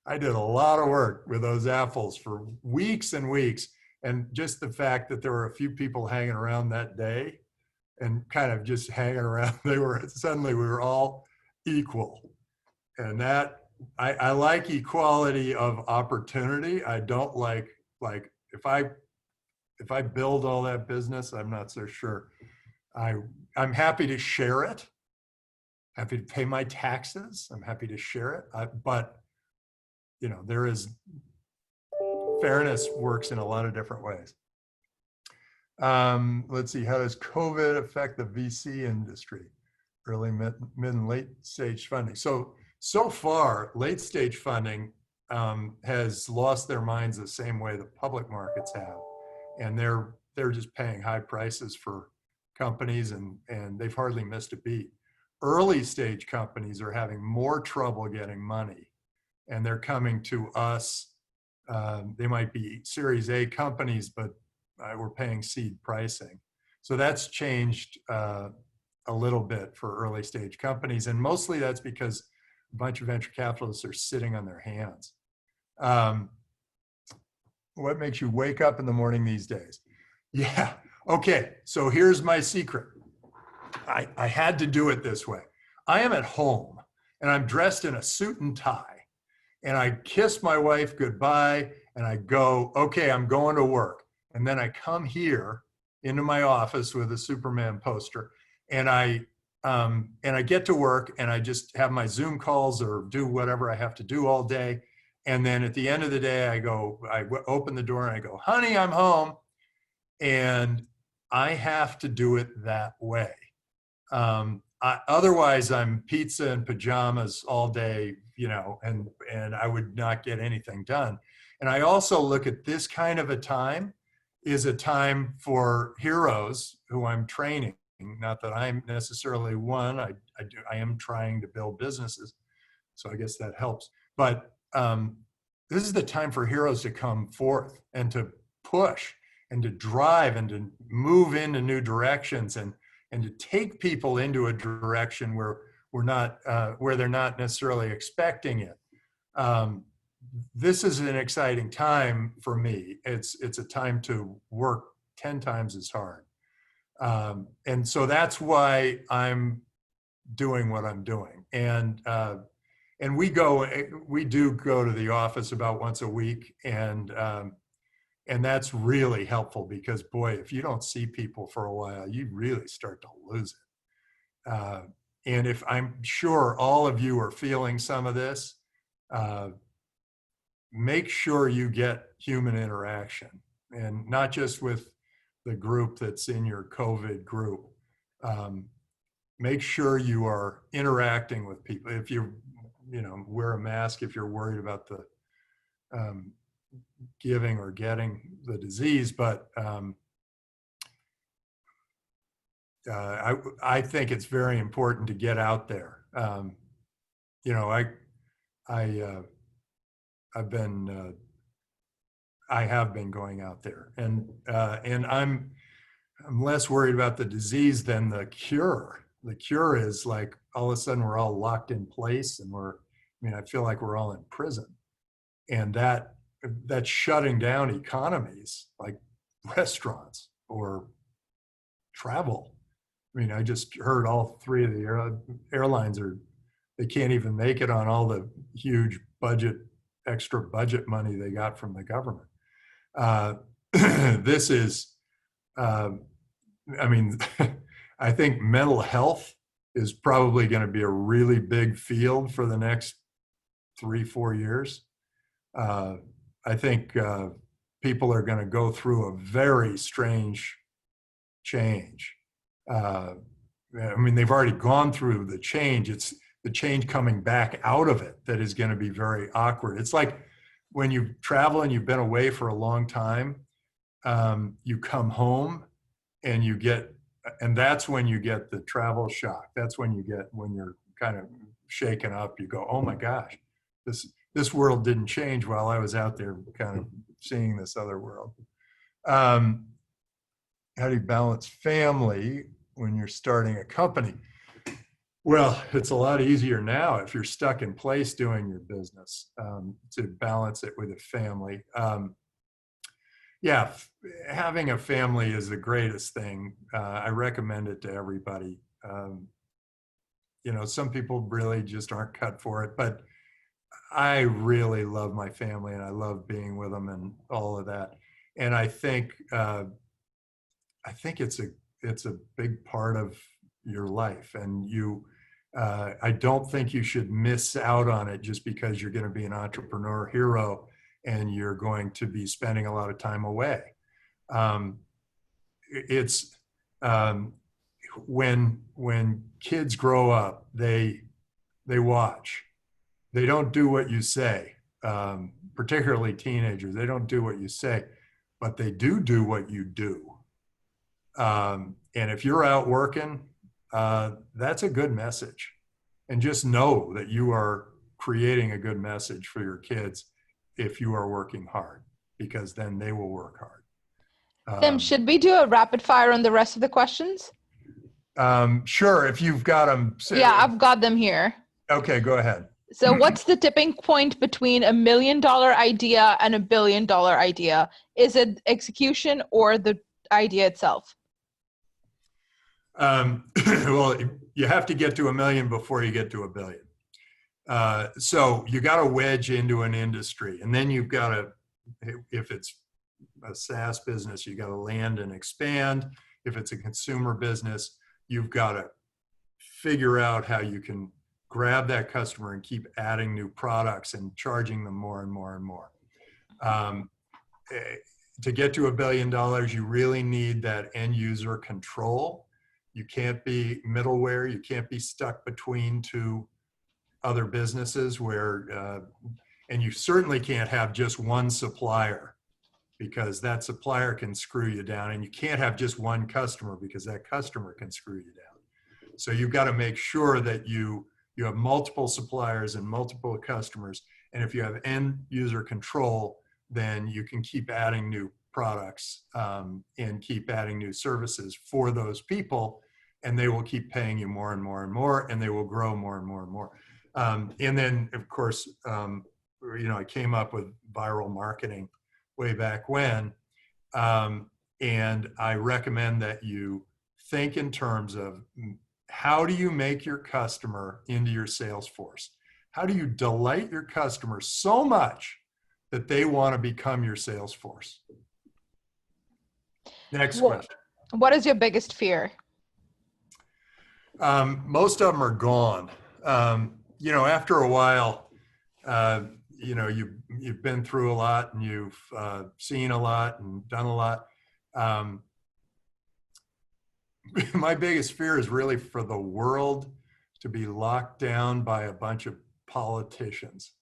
I did a lot of work with those apples for weeks and weeks. And just the fact that there were a few people hanging around that day and kind of just hanging around, suddenly we were all equal. And that, I like equality of opportunity. I don't like if I build all that business, I'm not so sure. I'm happy to share it, happy to pay my taxes. I'm happy to share it. But you know, fairness works in a lot of different ways. Let's see, how does COVID affect the VC industry? Early, mid, and late stage funding. So far, late stage funding has lost their minds the same way the public markets have. And they're just paying high prices for companies, and they've hardly missed a beat. Early stage companies are having more trouble getting money, and they're coming to us. They might be Series A companies, but we're paying seed pricing. So that's changed a little bit for early stage companies. And mostly that's because a bunch of venture capitalists are sitting on their hands. What makes you wake up in the morning these days? Yeah, okay, so here's my secret. I had to do it this way. I am at home and I'm dressed in a suit and tie, and I kiss my wife goodbye and I go, okay, I'm going to work. And then I come here into my office with a Superman poster, and I get to work, and I just have my Zoom calls or do whatever I have to do all day. And then at the end of the day, I open the door and I go, honey, I'm home. And I have to do it that way. otherwise I'm pizza and pajamas all day, you know, and I would not get anything done. And I also look at this kind of a time is a time for heroes who I'm training. Not that I'm necessarily one, I am trying to build businesses. So I guess that helps. But this is the time for heroes to come forth and to push and to drive and to move into new directions and to take people into a direction where where they're not necessarily expecting it. This is an exciting time for me. It's a time to work 10 times as hard. And so that's why I'm doing what I'm doing. And we do go to the office about once a week, and that's really helpful because, boy, if you don't see people for a while, you really start to lose it. And if I'm sure all of you are feeling some of this, make sure you get human interaction, and not just with the group that's in your COVID group. Make sure you are interacting with people. If you wear a mask, if you're worried about the giving or getting the disease, but I think it's very important to get out there. I have been going out there, and I'm less worried about the disease than the cure. The cure is like all of a sudden we're all locked in place, and I feel like we're all in prison, and that's shutting down economies like restaurants or travel. I just heard all three of the airlines they can't even make it on all the huge extra budget money they got from the government. This is, I think mental health is probably going to be a really big field for the next 3-4 years. I think people are going to go through a very strange change. They've already gone through the change. It's the change coming back out of it that is going to be very awkward. It's like when you travel and you've been away for a long time, you come home and that's when you get the travel shock. That's when you're kind of shaken up. You go, oh my gosh, this world didn't change while I was out there kind of seeing this other world. How do you balance family when you're starting a company? Well, it's a lot easier now if you're stuck in place doing your business to balance it with a family. Having a family is the greatest thing. I recommend it to everybody. Some people really just aren't cut for it, but I really love my family and I love being with them and all of that. And I think it's a big part of your life, and I don't think you should miss out on it just because you're going to be an entrepreneur hero and you're going to be spending a lot of time away. When kids grow up, they watch. They don't do what you say, particularly teenagers. They don't do what you say, but they do what you do. And if you're out working, that's a good message. And just know that you are creating a good message for your kids if you are working hard, because then they will work hard. Tim, should we do a rapid fire on the rest of the questions? Sure, if you've got them. Yeah, I've got them here. Okay, go ahead. So what's the tipping point between $1 million idea and $1 billion idea? Is it execution or the idea itself? Well, you have to get to 1 million before you get to 1 billion. So you got to wedge into an industry, and then you've got to, if it's a SaaS business, you got to land and expand. If it's a consumer business, you've got to figure out how you can grab that customer and keep adding new products and charging them more and more and more. To get to $1 billion, you really need that end user control. You can't be middleware. You can't be stuck between two other businesses where, and you certainly can't have just one supplier, because that supplier can screw you down, and you can't have just one customer because that customer can screw you down. So you've got to make sure that you have multiple suppliers and multiple customers. And if you have end user control, then you can keep adding new products and keep adding new services for those people, and they will keep paying you more and more and more, and they will grow more and more and more. And then, of course, I came up with viral marketing way back when. And I recommend that you think in terms of how do you make your customer into your sales force? How do you delight your customer so much that they want to become your sales force? Next question. What is your biggest fear? Most of them are gone. After a while, you've been through a lot, and you've seen a lot and done a lot. My biggest fear is really for the world to be locked down by a bunch of politicians,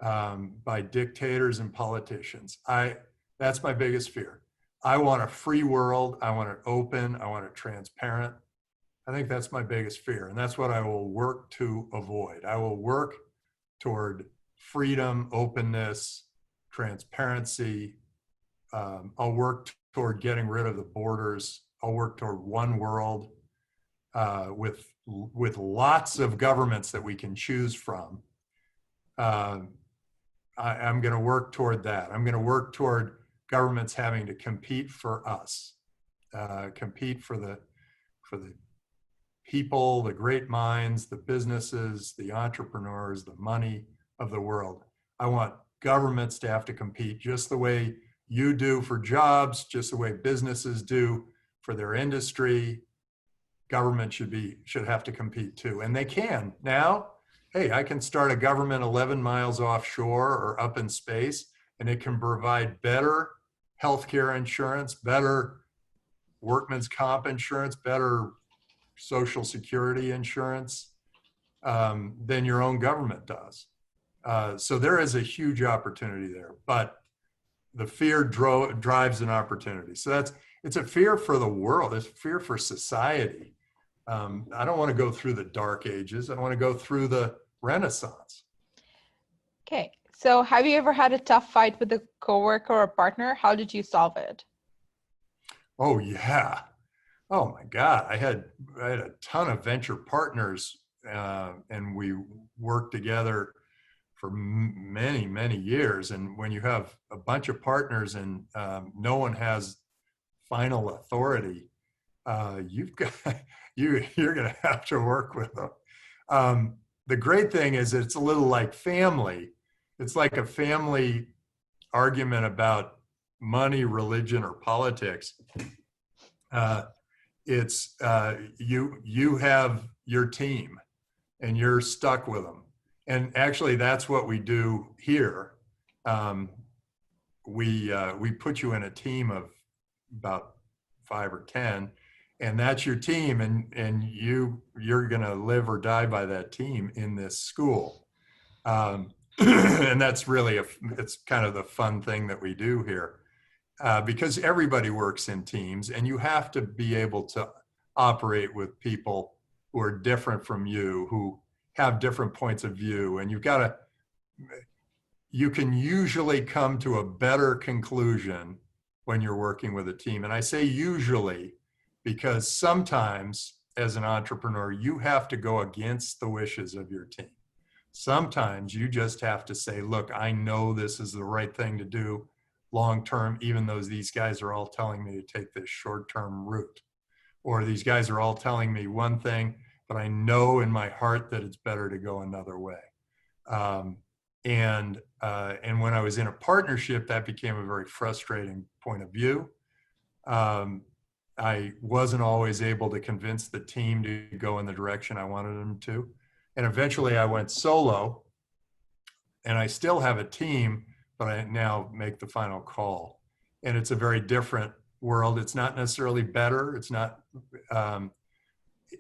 by dictators and politicians. That's my biggest fear. I want a free world. I want it open. I want it transparent. I think that's my biggest fear, and that's what I will work to avoid. I will work toward freedom, openness, transparency. I'll work toward getting rid of the borders. I'll work toward one world with lots of governments that we can choose from. I'm going to work toward that. I'm going to work toward governments having to compete for us, compete for the people, the great minds, the businesses, the entrepreneurs, the money of the world. I want governments to have to compete just the way you do for jobs, just the way businesses do for their industry. Government should have to compete too, and they can now. Hey, I can start a government 11 miles offshore or up in space, and it can provide better healthcare insurance, better workman's comp insurance, better social security insurance than your own government does. So there is a huge opportunity there, but the fear drives an opportunity. So it's a fear for the world. It's fear for society. I don't want to go through the dark ages. I want to go through the Renaissance. Okay. So have you ever had a tough fight with a coworker or partner? How did you solve it? Oh yeah. Oh my God. I had a ton of venture partners, and we worked together for many, many years. And when you have a bunch of partners and no one has final authority, you're going to have to work with them. The great thing is it's a little like family. It's like a family argument about money, religion, or politics. It's you have your team and you're stuck with them. And actually that's what we do here. We put you in a team of about 5 or 10, and that's your team, and you're gonna live or die by that team in this school. And that's really it's kind of the fun thing that we do here. Because everybody works in teams, and you have to be able to operate with people who are different from you, who have different points of view, and you can usually come to a better conclusion when you're working with a team. And I say usually because sometimes as an entrepreneur, you have to go against the wishes of your team. Sometimes you just have to say, look, I know this is the right thing to do long-term, even though these guys are all telling me to take this short-term route. Or these guys are all telling me one thing, but I know in my heart that it's better to go another way. And when I was in a partnership, that became a very frustrating point of view. I wasn't always able to convince the team to go in the direction I wanted them to. And eventually I went solo, and I still have a team, but I now make the final call. And it's a very different world. It's not necessarily better. It's not,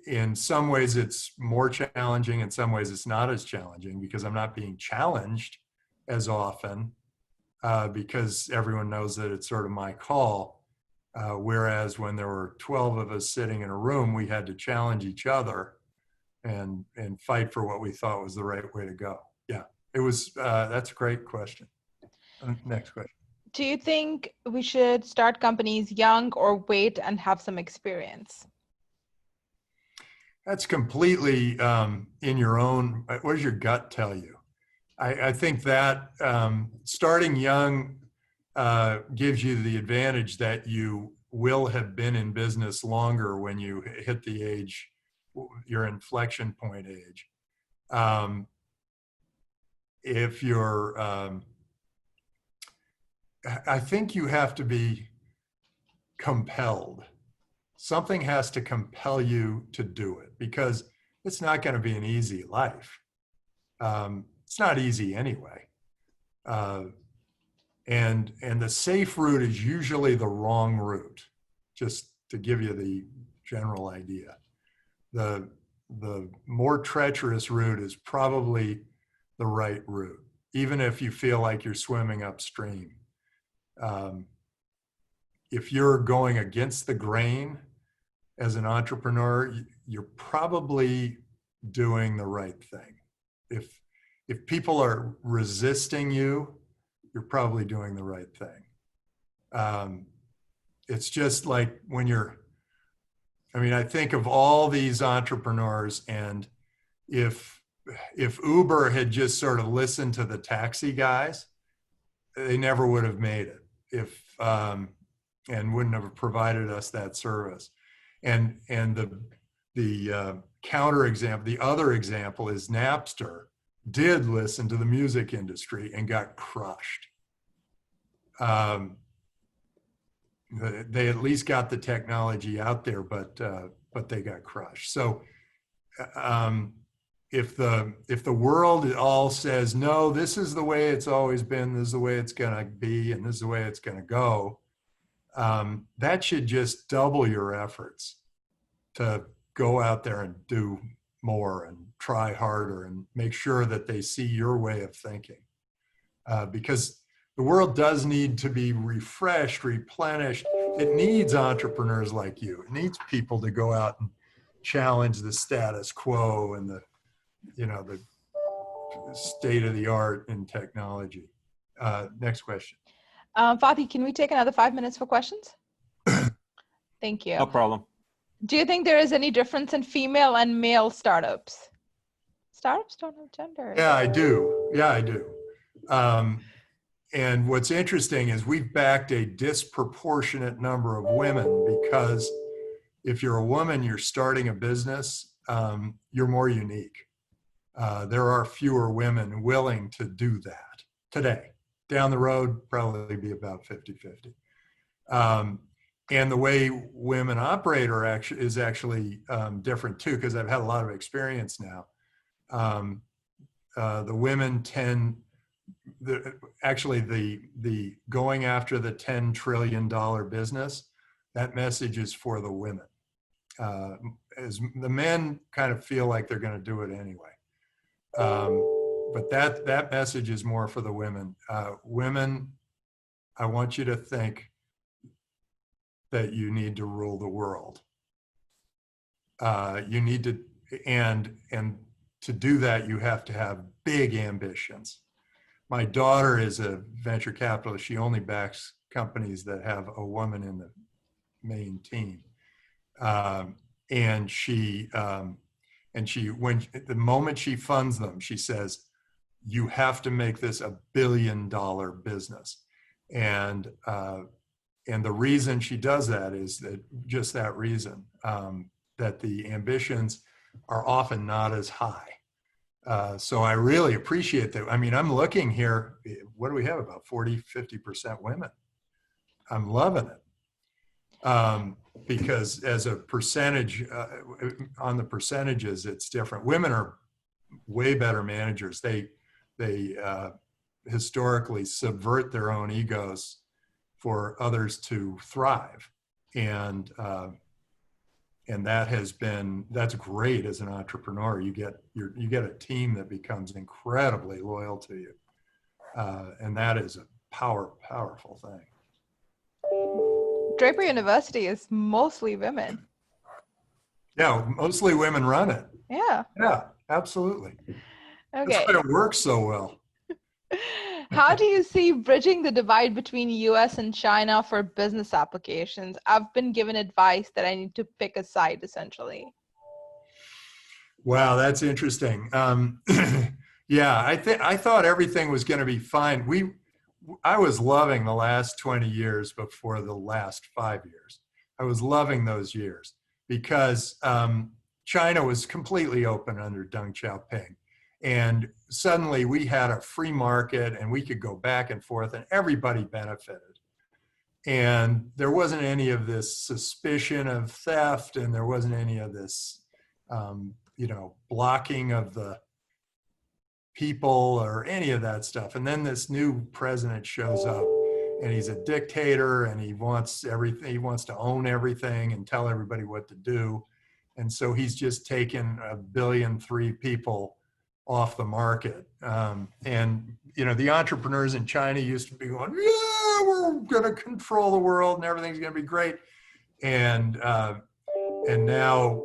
in some ways it's more challenging, in some ways it's not as challenging because I'm not being challenged as often because everyone knows that it's sort of my call. Whereas when there were 12 of us sitting in a room, we had to challenge each other and fight for what we thought was the right way to go. Yeah, it was, that's a great question. Next question. Do you think we should start companies young or wait and have some experience? That's completely in your own, what does your gut tell you? I think that starting young gives you the advantage that you will have been in business longer when you hit the age, your inflection point age. If you're, I think you have to be compelled. Something has to compel you to do it because it's not going to be an easy life. It's not easy anyway. And the safe route is usually the wrong route, just to give you the general idea. The more treacherous route is probably the right route, even if you feel like you're swimming upstream. If you're going against the grain as an entrepreneur, you're probably doing the right thing. If people are resisting you, you're probably doing the right thing. It's just like when you're, I mean, I think of all these entrepreneurs, and if Uber had just sort of listened to the taxi guys, they never would have made it. And wouldn't have provided us that service. And the counter example, the other example is Napster did listen to the music industry and got crushed. They at least got the technology out there, but they got crushed. So if the world all says, no, this is the way it's always been, this is the way it's gonna be, and this is the way it's gonna go, that should just double your efforts to go out there and do more and try harder and make sure that they see your way of thinking. Because the world does need to be refreshed, replenished. It needs entrepreneurs like you. It needs people to go out and challenge the status quo and the state of the art in technology. Next question. Fatih, can we take another 5 minutes for questions? Thank you. No problem. Do you think there is any difference in female and male startups? Startups don't have gender. Yeah, I do. Yeah, I do. And what's interesting is we've backed a disproportionate number of women because if you're a woman, you're starting a business, you're more unique. There are fewer women willing to do that today. Down the road, probably be about 50-50. And the way women operate is actually different too, because I've had a lot of experience now. The women tend, actually the going after the $10 trillion business, that message is for the women. As the men kind of feel like they're going to do it anyway. But that message is more for the women. Women, I want you to think that you need to rule the world. You need to, and to do that, you have to have big ambitions. My daughter is a venture capitalist. She only backs companies that have a woman in the main team. And the moment she funds them, she says, you have to make this $1 billion business. And the reason she does that is just that reason, that the ambitions are often not as high. So I really appreciate that. I mean, I'm looking here, what do we have, about 40-50% women? I'm loving it. Because as a percentage, on the percentages, it's different. Women are way better managers. They historically subvert their own egos for others to thrive. And that's great as an entrepreneur. You get a team that becomes incredibly loyal to you. And that is a powerful thing. Draper University is mostly women. Yeah, mostly women run it. Yeah. Yeah, absolutely. Okay. That's why it works so well. How do you see bridging the divide between US and China for business applications? I've been given advice that I need to pick a side, essentially. Wow, that's interesting. Yeah, I thought everything was going to be fine. I was loving the last 20 years before the last 5 years. I was loving those years because China was completely open under Deng Xiaoping. And suddenly we had a free market and we could go back and forth and everybody benefited. And there wasn't any of this suspicion of theft and there wasn't any of this, blocking of the people or any of that stuff. And then this new president shows up and he's a dictator and he wants everything. He wants to own everything and tell everybody what to do. And so he's just taken 1.3 billion people off the market. The entrepreneurs in China used to be going, yeah, we're going to control the world and everything's going to be great. And now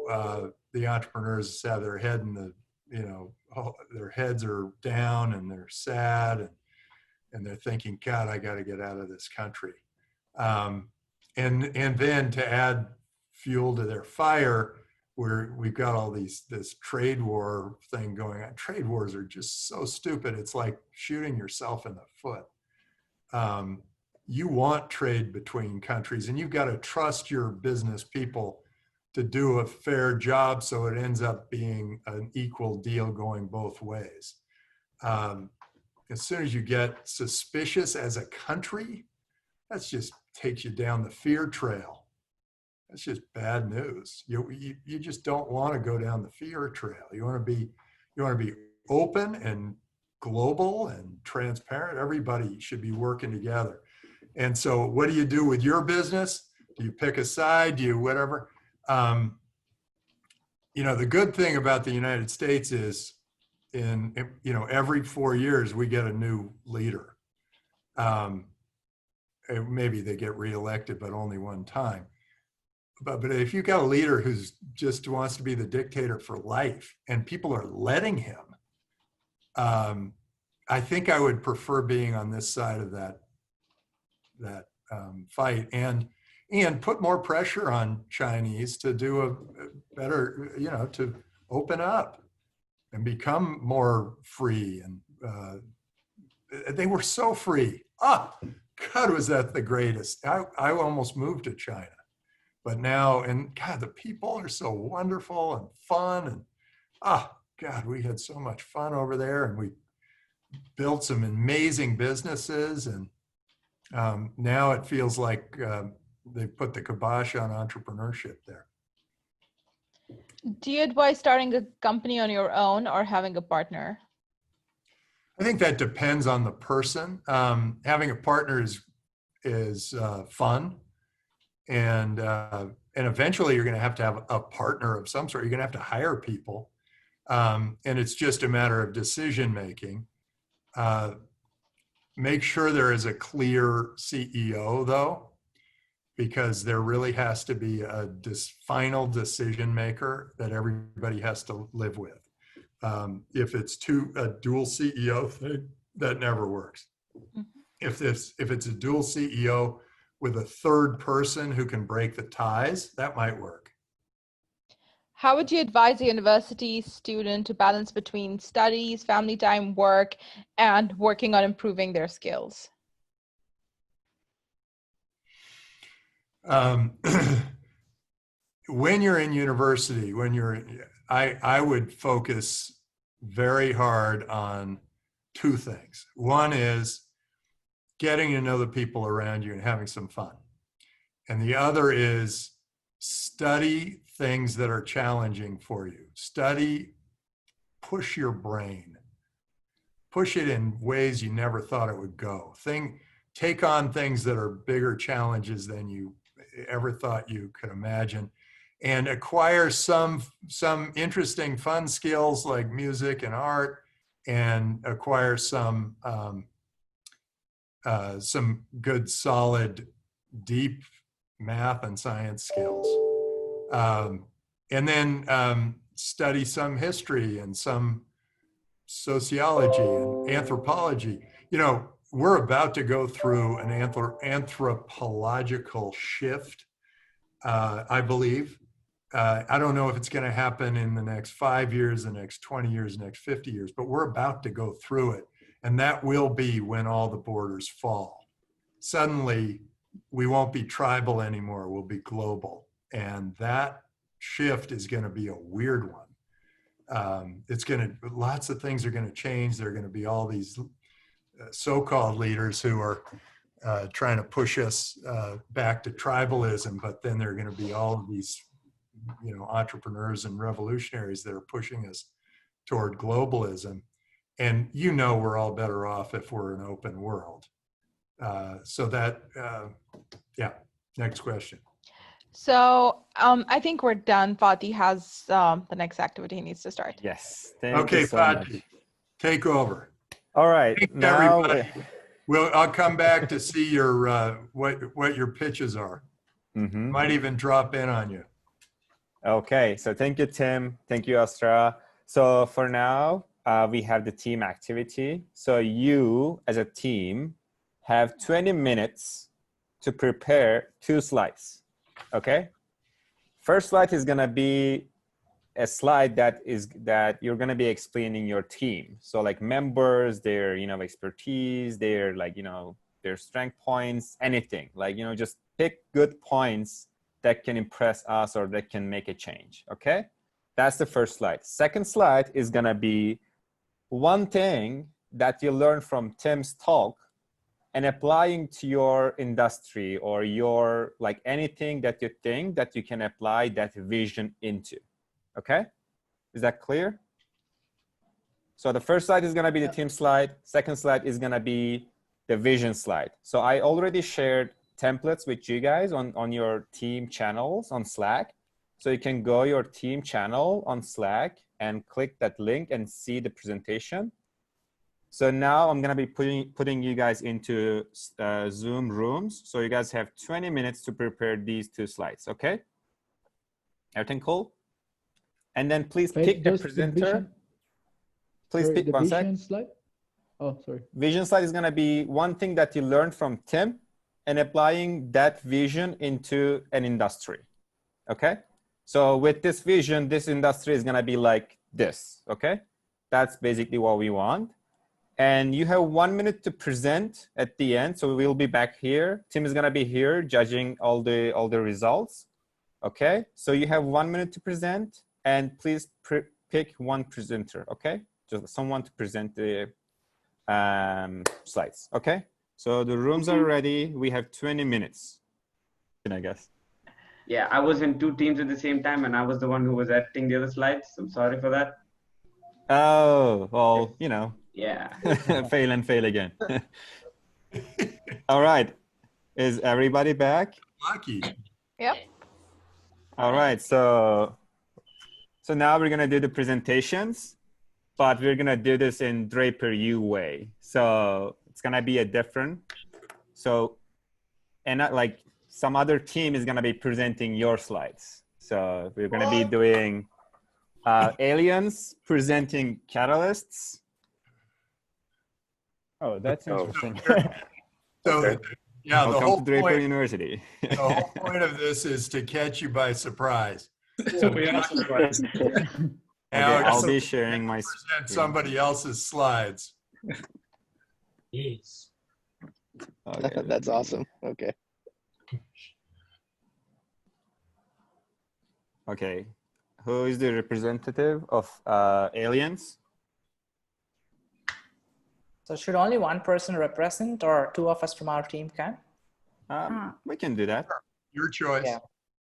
the entrepreneurs have their head in the, their heads are down and they're sad and they're thinking, God, I got to get out of this country. And then to add fuel to their fire, we've got all this trade war thing going on. Trade wars are just so stupid. It's like shooting yourself in the foot. You want trade between countries and you've got to trust your business people to do a fair job so it ends up being an equal deal going both ways. As soon as you get suspicious as a country, that just takes you down the fear trail. That's just bad news. You just don't want to go down the fear trail. You want to be open and global and transparent. Everybody should be working together. And so what do you do with your business? Do you pick a side? Do you whatever? The good thing about the United States is every 4 years we get a new leader. Maybe they get reelected, but only one time. But if you've got a leader who's just wants to be the dictator for life and people are letting him, I think I would prefer being on this side of that fight and put more pressure on Chinese to do a better, to open up and become more free. And they were so free. God, was that the greatest. I almost moved to China. But now, and God, the people are so wonderful and fun. And God, we had so much fun over there and we built some amazing businesses. And now it feels like they put the kibosh on entrepreneurship there. Do you advise starting a company on your own or having a partner? I think that depends on the person. Having a partner is fun. And eventually you're going to have a partner of some sort. You're going to have to hire people. And it's just a matter of decision making. Make sure there is a clear CEO though, because there really has to be a final decision maker that everybody has to live with. If it's a dual CEO thing, that never works. Mm-hmm. If it's a dual CEO with a third person who can break the ties, that might work. How would you advise a university student to balance between studies, family time, work, and working on improving their skills? When you're in university, I would focus very hard on two things. One is getting to know the people around you and having some fun. And the other is study things that are challenging for you. Push your brain. Push it in ways you never thought it would go. Take on things that are bigger challenges than you ever thought you could imagine. and acquire some interesting fun skills like music and art, and acquire some good solid deep math and science skills, and then study some history and some sociology and anthropology. You know, we're about to go through an anthropological shift, I believe. I don't know if it's going to happen in the next 5 years, the next 20 years, the next 50 years, but we're about to go through it. And that will be when all the borders fall. Suddenly, we won't be tribal anymore, we'll be global. And that shift is going to be a weird one. Lots of things are going to change. There are going to be all these so-called leaders who are trying to push us back to tribalism, but then there are going to be all of these, you know, entrepreneurs and revolutionaries that are pushing us toward globalism. And you know, we're all better off if we're an open world. Yeah, next question. So I think we're done. Fatih has the next activity he needs to start. Yes. Okay, Fatih, take over. All right. Now, I'll come back to see your what your pitches are. Might even drop in on you. Okay. So thank you, Tim. Thank you, Astra. So for now, we have the team activity. So you, as a team, have 20 minutes to prepare 2 slides. Okay. First slide is going to be a slide that you're going to be explaining your team. So like members, their, you know, expertise, their, like, you know, their strength points, anything, like, you know, just pick good points that can impress us or that can make a change. Okay. That's the first slide. Second slide is going to be one thing that you learn from Tim's talk and applying to your industry or your, like, anything that you think that you can apply that vision into. Okay, is that clear? So the first slide is going to be the team slide. Second slide is going to be the vision slide. So I already shared templates with you guys on your team channels on Slack. So you can go your team channel on Slack and click that link and see the presentation. So now I'm going to be putting you guys into Zoom rooms. So you guys have 20 minutes to prepare these 2 slides. Okay, everything cool? And then please pick the presenter. Please pick one sec. Slide? Oh, sorry. Vision slide is going to be one thing that you learned from Tim and applying that vision into an industry. Okay. So with this vision, this industry is going to be like this. Okay. That's basically what we want. And you have 1 minute to present at the end. So we'll be back here. Tim is going to be here judging all the results. Okay. So you have 1 minute to present. And please pick one presenter, okay? Just someone to present the slides, okay? So the rooms are ready. We have 20 minutes, I guess. Yeah, I was in 2 teams at the same time, and I was the one who was editing the other slides. I'm sorry for that. Oh, well, you know. Yeah. Fail and fail again. All right. Is everybody back? Lucky. Yep. All right, so now we're gonna do the presentations, but we're gonna do this in Draper U way. So it's gonna be a different. So, and not like some other team is gonna be presenting your slides. So we're gonna be doing aliens presenting catalysts. Oh, that's interesting. So yeah, Welcome the whole to Draper point, University. the whole point of this is to catch you by surprise. So we are surprised. I'll be sharing my present somebody else's slides. Yes. Okay. That's awesome. Okay. Okay. Who is the representative of aliens? So should only one person represent, or 2 of us from our team can? We can do that. Your choice. Yeah.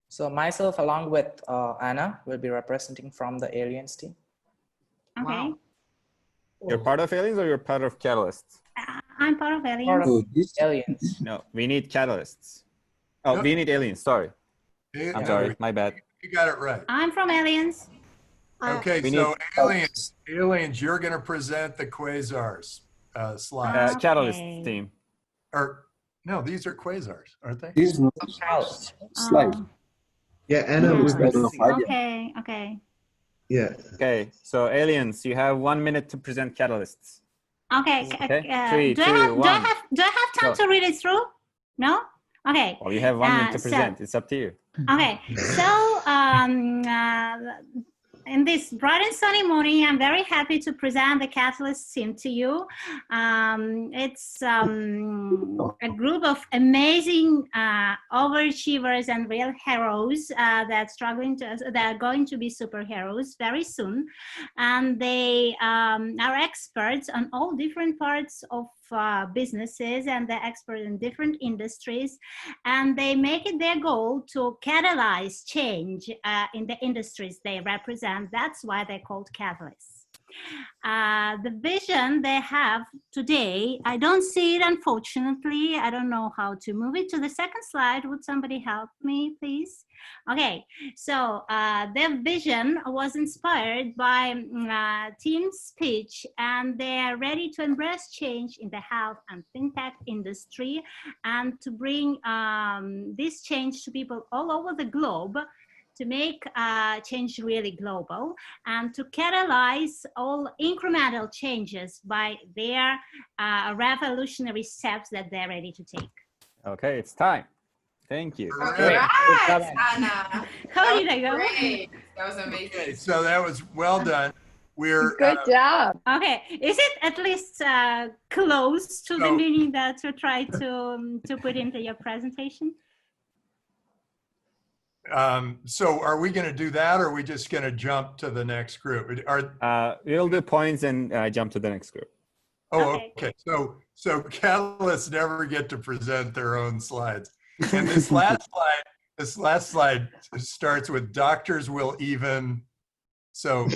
So myself, along with Anna, will be representing from the aliens team. Okay. Wow. You're part of aliens or you're part of catalysts? I'm part of aliens. Part of aliens. No, we need catalysts. Oh, we need aliens. Sorry. I'm sorry. My bad. You got it right. I'm from Aliens. Okay, so aliens, you're going to present the quasars slides. Catalyst team. Or no, these are quasars, aren't they? These are slides. Yeah, Anna was Okay, okay. Yeah. Okay, so aliens, you have 1 minute to present catalysts. Okay. Three, do two, I have time to read it through? No? Okay. Well, you have 1 minute to present. It's up to you. Okay, so in this bright and sunny morning, I'm very happy to present the Catalyst team to you. It's a group of amazing overachievers and real heroes that are going to be superheroes very soon, and they are experts on all different parts of businesses, and they're experts in different industries, and they make it their goal to catalyze change in the industries they represent. That's why they're called catalysts. The vision they have today, I don't see it, unfortunately. I don't know how to move it to the second slide. Would somebody help me, please? Okay, so their vision was inspired by team's speech, and they are ready to embrace change in the health and fintech industry, and to bring this change to people all over the globe, to make change really global, and to catalyze all incremental changes by their revolutionary steps that they're ready to take. Okay, it's time. Thank you. Congrats, Anna. How did I go? Great. That was amazing. Okay, so that was well done. We're good job. Okay, is it at least close to the meaning that you try to put into your presentation? So are we going to do that, or are we just going to jump to the next group? We'll do points and jump to the next group. Oh, okay. So catalysts never get to present their own slides. And this last slide starts with doctors will even, so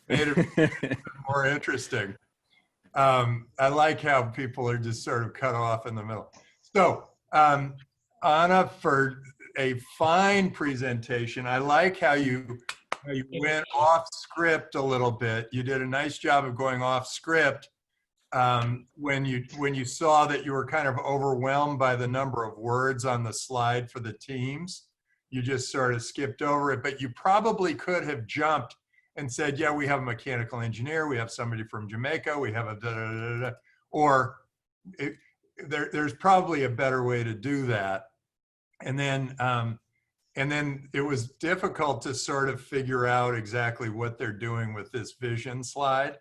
made it more interesting. I like how people are just sort of cut off in the middle. So Anna, for a fine presentation. I like how you went off script a little bit. You did a nice job of going off script when you saw that you were kind of overwhelmed by the number of words on the slide for the teams. You just sort of skipped over it, but you probably could have jumped and said, yeah, we have a mechanical engineer, we have somebody from Jamaica, we have a da-da-da-da-da, or there's probably a better way to do that. And then it was difficult to sort of figure out exactly what they're doing with this vision slide.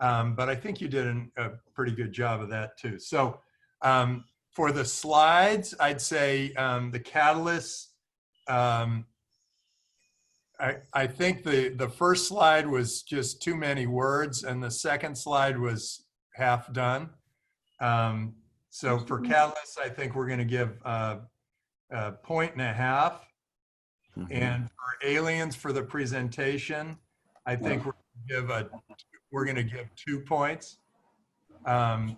But I think you did a pretty good job of that too. So for the slides, I'd say the catalysts, I think the first slide was just too many words, and the second slide was half done. So for catalysts, I think we're going to give 1.5 points. And for aliens, for the presentation, I think we're going to give 2 points. One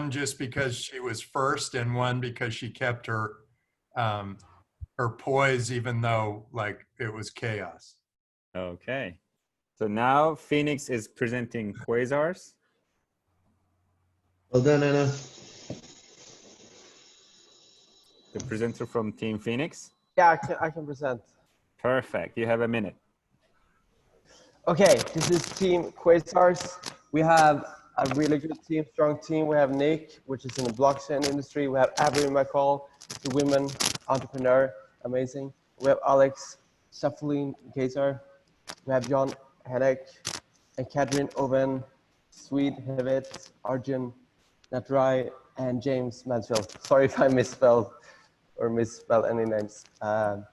just because she was first, and one because she kept her poise even though like it was chaos. Okay, so now Phoenix is presenting quasars. Well done, Anna. The presenter from Team Phoenix. Yeah, I can present. Perfect. You have a minute. Okay, this is Team Quasars. We have a really good team, strong team. We have Nick, which is in the blockchain industry. We have Abby McCall, the women entrepreneur, amazing. We have Alex Safulin Quasar. We have John Hennek and Catherine Owen, Swede Hevet, Arjun Natrai, and James Mansfield. Sorry if I misspelled any names. And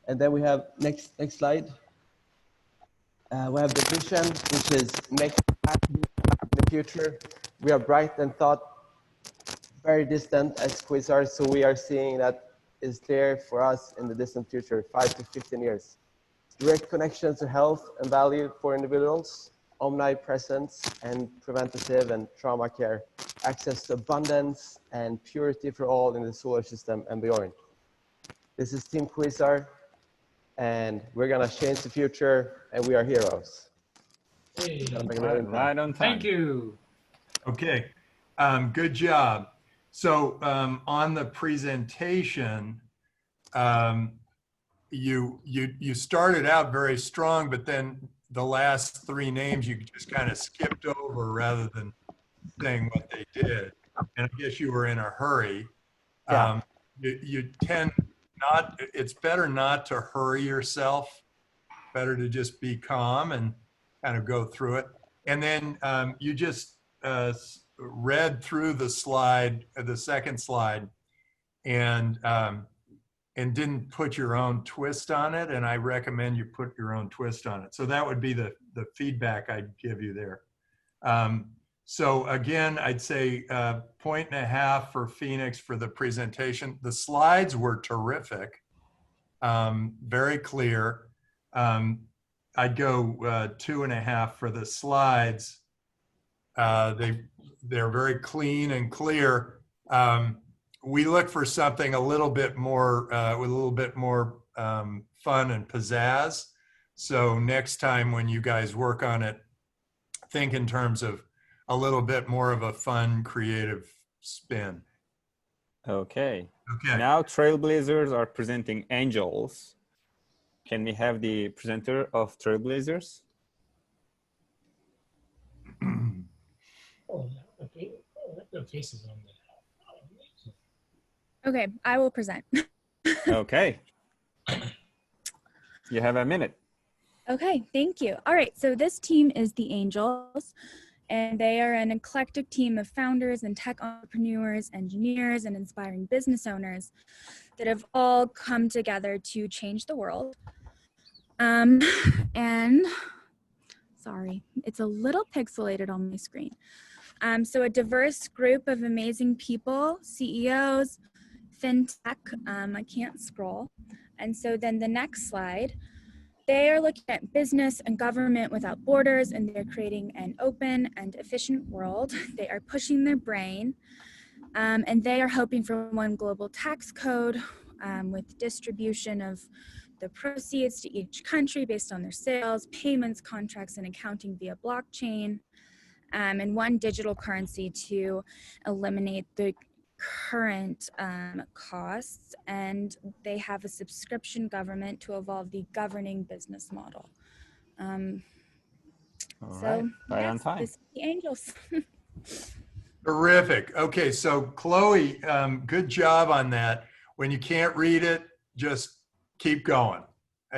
then we have next slide. We have the vision, which is make the future. We are bright and thought very distant as Quasars, so we are seeing that is clear for us in the distant future, 5 to 15 years. Direct connection to health and value for individuals, omnipresence and preventative and trauma care, access to abundance and purity for all in the solar system and beyond. This is Team Quasar, and we're gonna change the future, and we are heroes. Hey, right on time. Thank you. Okay, good job. So on the presentation, you started out very strong, but then the last three names you just kind of skipped over rather than saying what they did. And I guess you were in a hurry. Yeah. You tend not, it's better not to hurry yourself, better to just be calm and kind of go through it. And then you just read through the slide, the second slide, and didn't put your own twist on it. And I recommend you put your own twist on it. So that would be the feedback I'd give you there. So again, I'd say 1.5 points for Phoenix for the presentation. The slides were terrific, very clear. I'd go 2.5 for the slides. They're very clean and clear. We look for something a little bit more with a little bit more fun and pizzazz. So next time when you guys work on it, think in terms of a little bit more of a fun, creative spin. Okay. Now Trailblazers are presenting Angels. Can we have the presenter of Trailblazers? Oh, okay. The faces on there. Okay, I will present. Okay. You have a minute. Okay, thank you. All right, so this team is the Angels, and they are an eclectic team of founders and tech entrepreneurs, engineers, and inspiring business owners that have all come together to change the world. And sorry, it's a little pixelated on my screen. So a diverse group of amazing people, CEOs, fintech, I can't scroll. And so then the next slide, they are looking at business and government without borders, and they're creating an open and efficient world. They are pushing their brain, and they are hoping for one global tax code with distribution of the proceeds to each country based on their sales, payments, contracts, and accounting via blockchain, and one digital currency to eliminate the current costs, and they have a subscription government to evolve the governing business model. All So right. Right on yes, time. this is the Angels. Terrific. Okay, so Chloe, good job on that. When you can't read it, just keep going.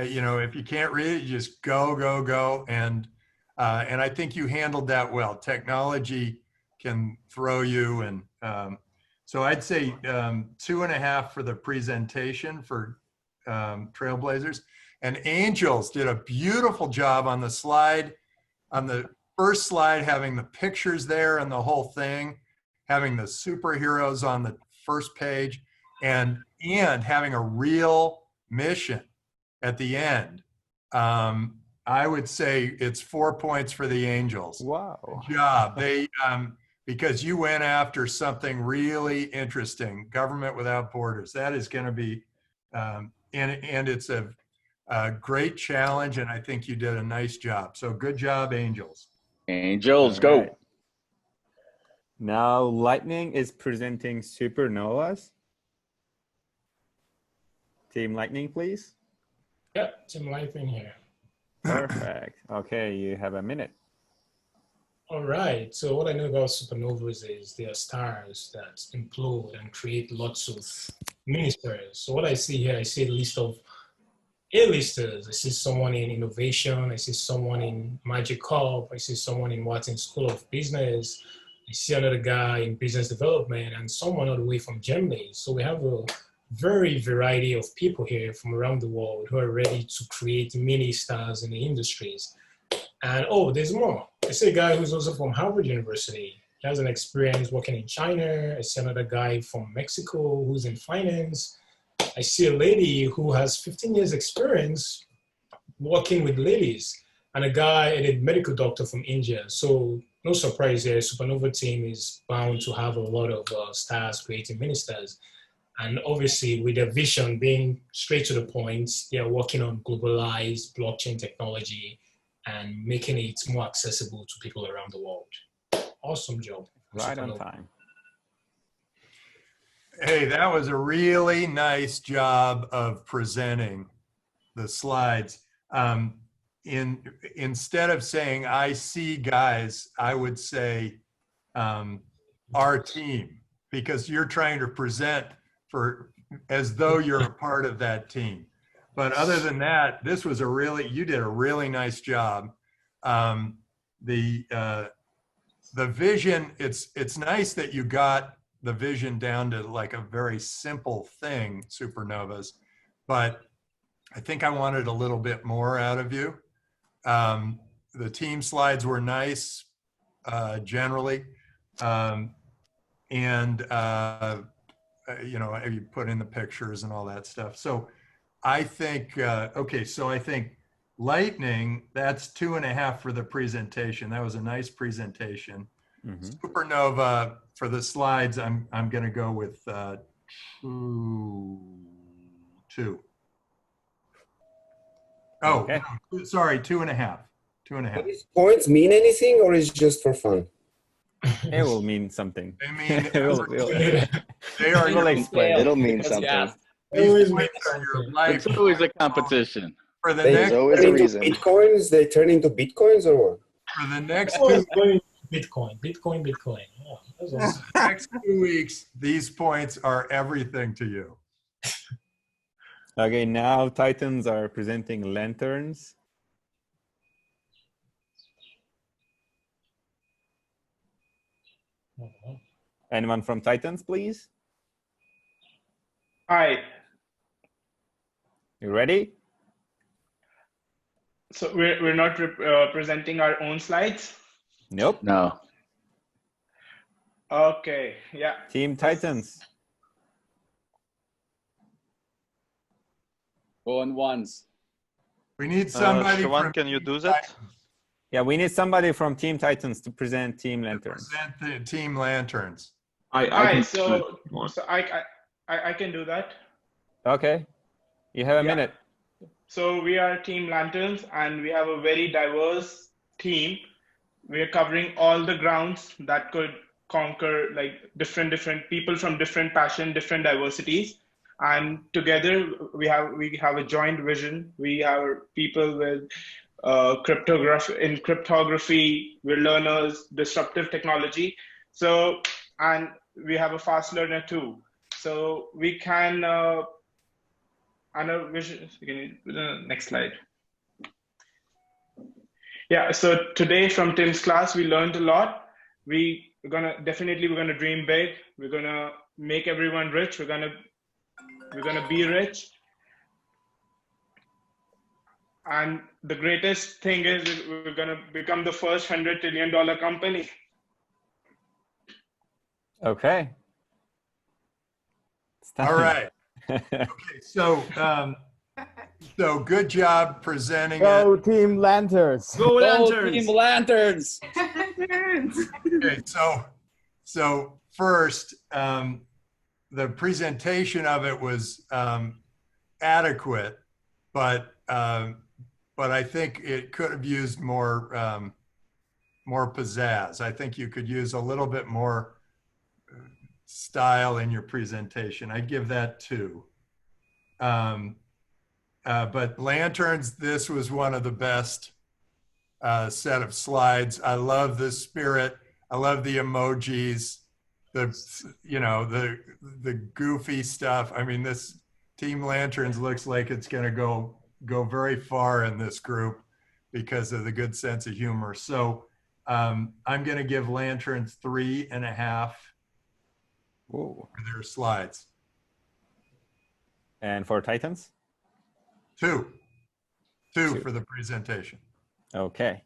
You know, if you can't read it, you just go, go, go. And I think you handled that well. Technology can throw you. And so I'd say 2.5 for the presentation for Trailblazers. And Angels did a beautiful job on the slide, on the first slide, having the pictures there and the whole thing, having the superheroes on the first page, and having a real mission at the end. I would say it's 4 points for the Angels. Wow. Good job. They, because you went after something really interesting, government without borders. That is going to be, and it's a great challenge, and I think you did a nice job. So good job, Angels. Angels, All go. right. Now Lightning is presenting Supernovas. Team Lightning, please. Yeah, Team Lightning here. Perfect. Okay, you have a minute. All right, so what I know about supernovas is they are stars that implode and create lots of mini-stars. So what I see here, I see a list of A-listers. I see someone in innovation. I see someone in Magic Corp. I see someone in Wharton School of Business. I see another guy in business development and someone all the way from Germany. So we have a very variety of people here from around the world who are ready to create mini-stars in the industries. And oh, there's more. I see a guy who's also from Harvard University. He has an experience working in China. I see another guy from Mexico who's in finance. I see a lady who has 15 years experience working with ladies, and a guy, a medical doctor from India. So no surprise there, Supernova team is bound to have a lot of stars creating mini-stars. And obviously, with their vision being straight to the point, they're working on globalized blockchain technology and making it more accessible to people around the world. Awesome job. Right on time. Hey, that was a really nice job of presenting the slides. Instead of saying, I see guys, I would say our team, because you're trying to present as though you're a part of that team. But other than that, this was you did a really nice job. The vision, it's nice that you got the vision down to like a very simple thing, supernovas, but I think I wanted a little bit more out of you. The team slides were nice, generally. You know, you put in the pictures and all that stuff. So I think, okay, so I think Lightning, that's 2.5 for the presentation. That was a nice presentation. Supernova, for the slides, I'm going to go with 2. Oh, okay. No, sorry, 2.5. 2.5. These points mean anything, or is it just for fun? It will mean something. They mean they are. We'll explain. It'll mean something. These points are your life. It's always a competition. For the There's always a reason. Bitcoins, they turn into bitcoins or what? For the next Bitcoin. Oh, that's awesome. next 2 weeks, these points are everything to you. Okay, now Titans are presenting lanterns. Anyone from Titans, please? Hi. You ready? So we're not presenting our own slides? Nope. No. Okay, yeah. Team Titans. Going once. We need somebody Siobhan, can you do that? Yeah, we need somebody from Team Titans to present Team Lanterns. Present the Team Lanterns. So I can do that. Okay. You have a minute. So we are Team Lanterns, and we have a very diverse team. We are covering all the grounds that could conquer like different people from different passion, different diversities. And together we have a joint vision. We have people with cryptography, we're learners, disruptive technology. So, and we have a fast learner too. So we can, next slide. Yeah, so today from Tim's class, we learned a lot. We're gonna dream big. We're gonna make everyone rich. We're gonna be rich. And the greatest thing is we're going to become the first $100 trillion company. Okay. All right. Okay, so good job presenting Go it. Team Lanterns. Go Lanterns. Team Lanterns. Okay, so first, the presentation of it was adequate, but I think it could have used more pizzazz. I think you could use a little bit more style in your presentation. I'd give that 2. But Lanterns, this was one of the best set of slides. I love the spirit. I love the emojis. The goofy stuff. I mean, this Team Lanterns looks like it's going to go very far in this group because of the good sense of humor. So I'm going to give Lanterns 3.5 for their slides. And for Titans? 2 for the presentation. Okay.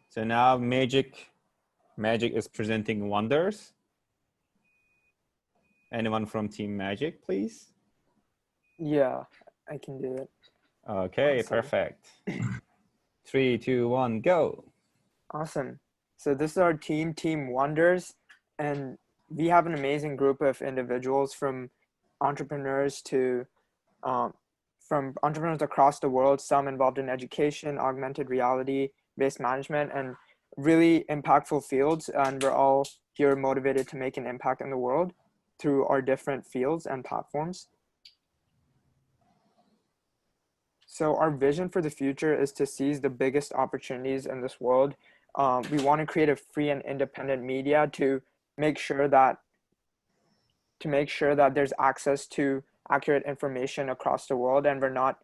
So now Magic is presenting Wonders. Anyone from Team Magic, please? Yeah, I can do it. Okay, awesome. Perfect. 3, 2, 1, go. Awesome. So this is our Team Wonders, and we have an amazing group of individuals from entrepreneurs from entrepreneurs across the world, some involved in education, augmented reality, based management, and really impactful fields. And we're all here motivated to make an impact in the world through our different fields and platforms. So our vision for the future is to seize the biggest opportunities in this world. We want to create a free and independent media to make sure that there's access to accurate information across the world, and we're not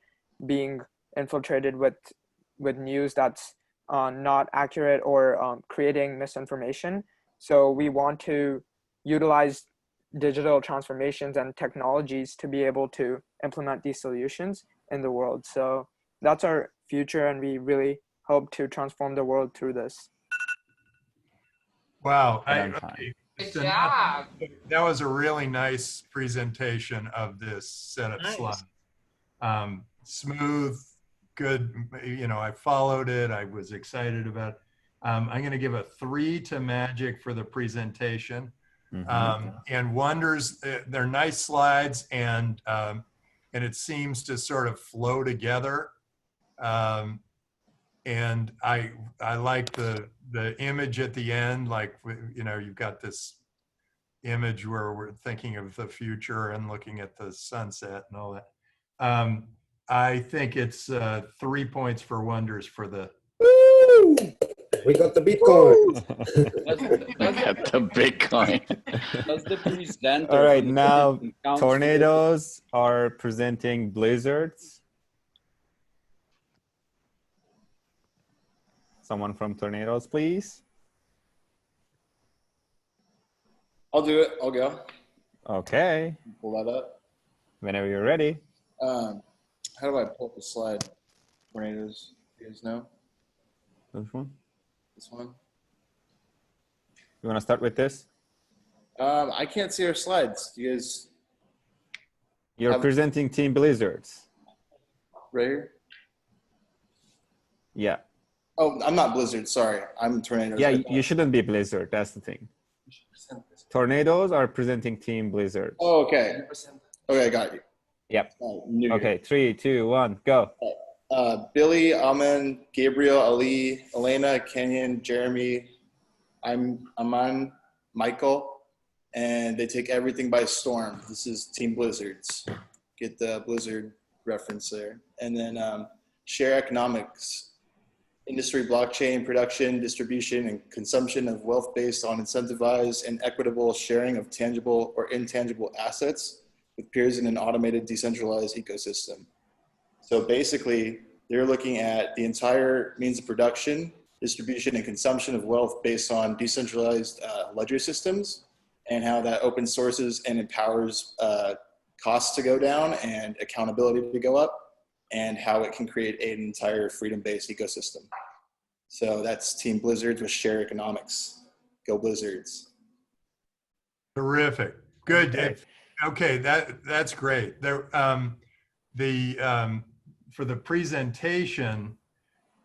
being infiltrated with news that's not accurate or creating misinformation. So we want to utilize digital transformations and technologies to be able to implement these solutions in the world. So that's our future, and we really hope to transform the world through this. Wow. Good job. That was a really nice presentation of this set of slides. Smooth, good. You know, I followed it. I was excited about it. I'm going to give a 3 to Magic for the presentation. And Wonders, they're nice slides, and it seems to sort of flow together. And I like the image at the end, like, you know, you've got this image where we're thinking of the future and looking at the sunset and all that. I think it's 3 points for Wonders for the. Woo! We got the Bitcoin. Got the Bitcoin. That's the presenter. All right, now Tornadoes are presenting Blizzards. Someone from Tornadoes, please. I'll do it. I'll go. Okay. Pull that up. Whenever you're ready. How do I pull up the slide? Tornadoes, you guys know? Which one? This one. You want to start with this? I can't see our slides. You guys. You're presenting Team Blizzards. Right here? Yeah. Oh, I'm not Blizzard. Sorry. I'm Tornadoes. Yeah, you shouldn't be Blizzard. That's the thing. Tornadoes are presenting Team Blizzard. Oh, okay. Okay, I got you. Yep. Okay, 3, 2, 1, go. Billy, Amen, Gabriel, Ali, Elena, Kenyon, Jeremy, Aman, Michael, and they take everything by storm. This is Team Blizzards. Get the Blizzard reference there. And then Share Economics, industry, blockchain, production, distribution, and consumption of wealth based on incentivized and equitable sharing of tangible or intangible assets with peers in an automated, decentralized ecosystem. So basically, they're looking at the entire means of production, distribution, and consumption of wealth based on decentralized ledger systems, and how that open sources and empowers costs to go down and accountability to go up, and how it can create an entire freedom-based ecosystem. So that's Team Blizzards with Share Economics. Go Blizzards. Terrific. Good. Okay, that's great. There, for the presentation,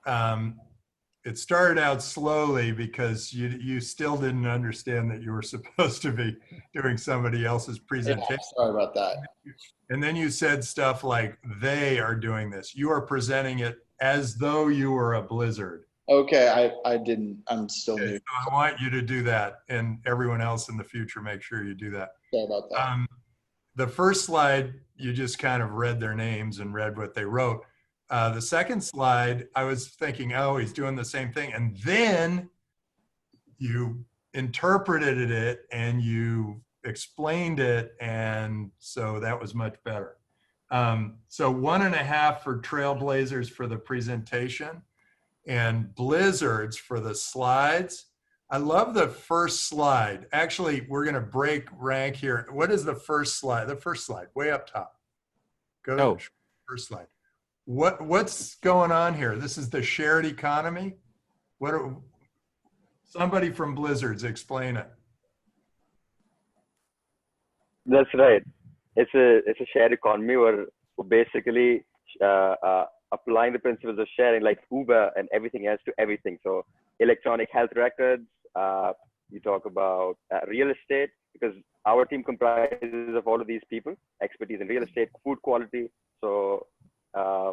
it started out slowly because you still didn't understand that you were supposed to be doing somebody else's presentation. Yeah, sorry about that. And then you said stuff like, they are doing this. You are presenting it as though you were a Blizzard. Okay, I didn't. I'm still new. So I want you to do that, and everyone else in the future, make sure you do that. Sorry about that. The first slide, you just kind of read their names and read what they wrote. The second slide, I was thinking, oh, he's doing the same thing. And then you interpreted it and you explained it. And so that was much better. So 1.5 for Trailblazers for the presentation and Blizzards for the slides. I love the first slide. Actually, we're going to break rank here. What is the first slide? The first slide, way up top. Go to the first slide. What's going on here? This is the shared economy. Somebody from Blizzards, explain it. That's right. It's a shared economy where basically applying the principles of sharing, like Uber and everything else, to everything. So electronic health records. You talk about real estate, because our team comprises of all of these people, expertise in real estate, food quality, so a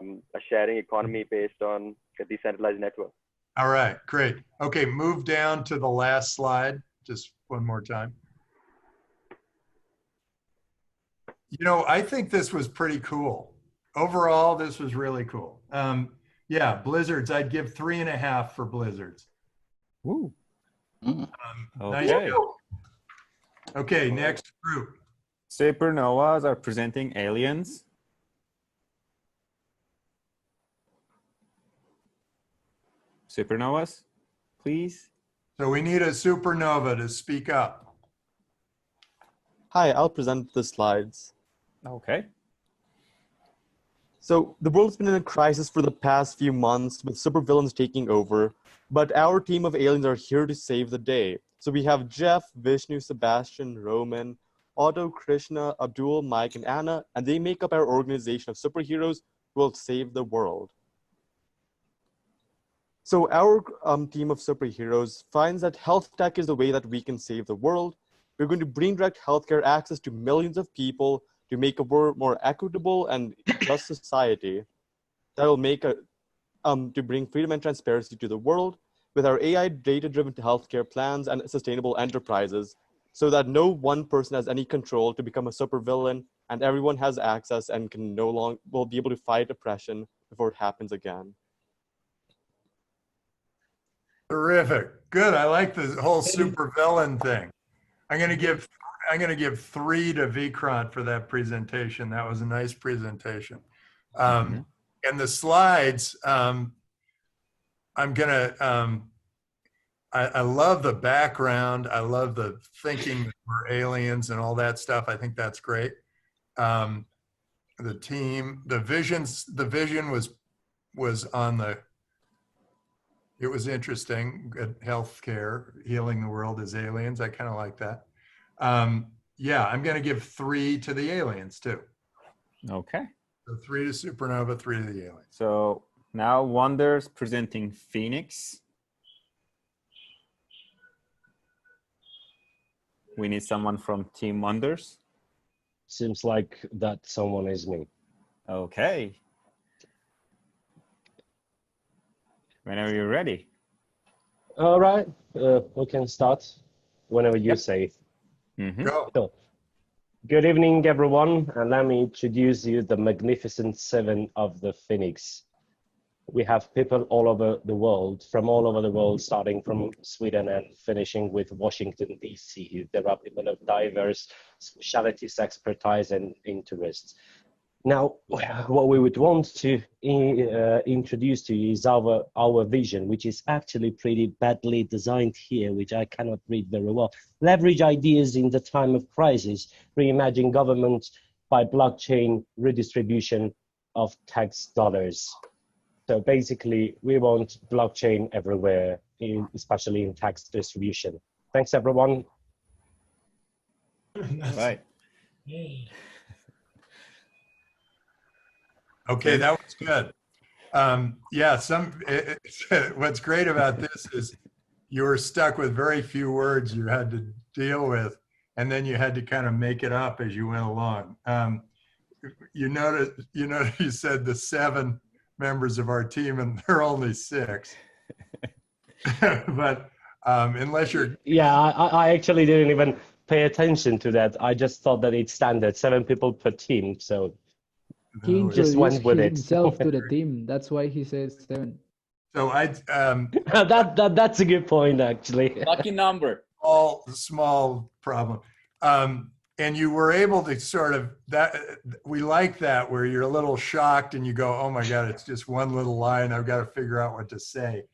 sharing economy based on a decentralized network. All right, great. Okay, move down to the last slide, just one more time. You know, I think this was pretty cool. Overall, this was really cool. Yeah, blizzards, I'd give 3.5 for blizzards. Woo. Nice. Okay. Okay, next group. Supernovas are presenting aliens. Supernovas, please. So we need a supernova to speak up. Hi, I'll present the slides. Okay. So the world's been in a crisis for the past few months with supervillains taking over, but our team of aliens are here to save the day. So we have Jeff, Vishnu, Sebastian, Roman, Otto, Krishna, Abdul, Mike, and Anna, and they make up our organization of superheroes who will save the world. So our team of superheroes finds that health tech is the way that we can save the world. We're going to bring direct healthcare access to millions of people to make a more equitable and just society that will make to bring freedom and transparency to the world with our AI data-driven healthcare plans and sustainable enterprises so that no one person has any control to become a supervillain and everyone has access and can will be able to fight oppression before it happens again. Terrific. Good. I like the whole supervillain thing. I'm going to give 3 to Vikrant for that presentation. That was a nice presentation. And the slides, I love the background. I love the thinking that we're aliens and all that stuff. I think that's great. The team, the vision was on the, it was interesting. Good healthcare, healing the world as aliens. I kind of like that. Yeah, I'm going to give 3 to the aliens too. Okay. So 3 to Supernova, 3 to the aliens. So now Wonders presenting Phoenix. We need someone from Team Wonders. Seems like that someone is me. Okay. Whenever you're ready. All right, we can start whenever you say. Go. So, good evening, everyone, and let me introduce you the magnificent 7 of the Phoenix. We have people all over the world, from all over the world, starting from Sweden and finishing with Washington, D.C. There are people of diverse specialties, expertise, and interests. Now, what we would want to introduce to you is our vision, which is actually pretty badly designed here, which I cannot read very well. Leverage ideas in the time of crisis, reimagine government by blockchain redistribution of tax dollars. So basically, we want blockchain everywhere, especially in tax distribution. Thanks, everyone. Right. Okay, that was good. Yeah, what's great about this is you were stuck with very few words you had to deal with, and then you had to kind of make it up as you went along. You notice you said the 7 members of our team, and there are only 6. But unless you're... Yeah, I actually didn't even pay attention to that. I just thought that it's standard, 7 people per team, so... He just went with it. himself to the team. That's why he says 7. So that's a good point, actually. Lucky number. Small problem. And you were able to sort of we like that where you're a little shocked and you go, oh my God, it's just one little line. I've got to figure out what to say.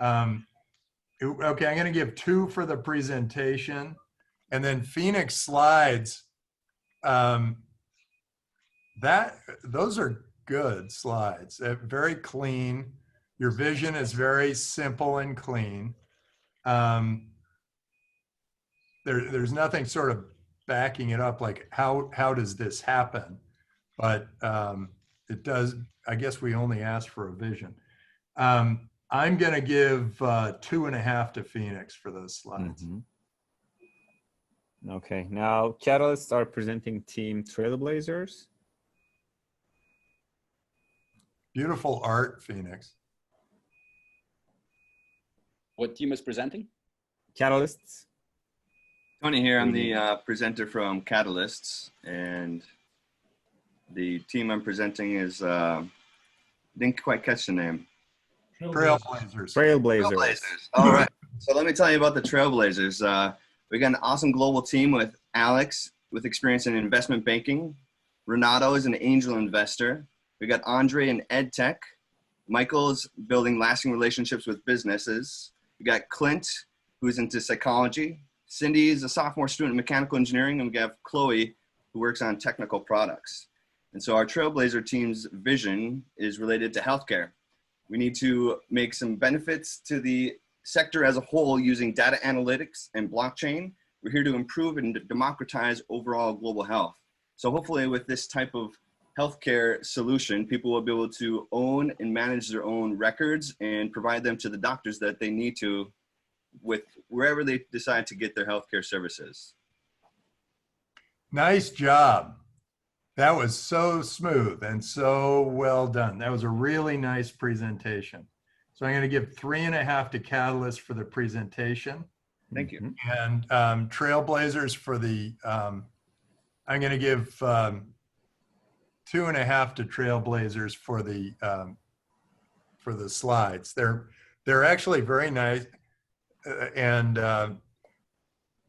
Okay, I'm going to give 2 for the presentation, and then Phoenix slides. Those are good slides. Very clean. Your vision is very simple and clean. There's nothing sort of backing it up like how does this happen? But it does. I guess we only asked for a vision. I'm going to give 2.5 to Phoenix for those slides. Okay, now Catalysts are presenting Team Trailblazers. Beautiful art, Phoenix. What team is presenting? Catalysts. Tony here. I'm the presenter from Catalysts, and the team I'm presenting is didn't quite catch the name. Trailblazers. Trailblazers. All right. So let me tell you about the Trailblazers. We got an awesome global team with Alex with experience in investment banking. Renato is an angel investor. We got Andre in ed tech. Michael's building lasting relationships with businesses. We got Clint, who's into psychology. Cindy is a sophomore student in mechanical engineering, and we have Chloe, who works on technical products. And so our Trailblazer team's vision is related to healthcare. We need to make some benefits to the sector as a whole using data analytics and blockchain. We're here to improve and democratize overall global health. So hopefully with this type of healthcare solution, people will be able to own and manage their own records and provide them to the doctors that they need to with wherever they decide to get their healthcare services. Nice job. That was so smooth and so well done. That was a really nice presentation. So I'm going to give 3.5 to Catalyst for the presentation. Thank you. And Trailblazers for the, I'm going to give 2.5 to Trailblazers for the slides. They're actually very nice. And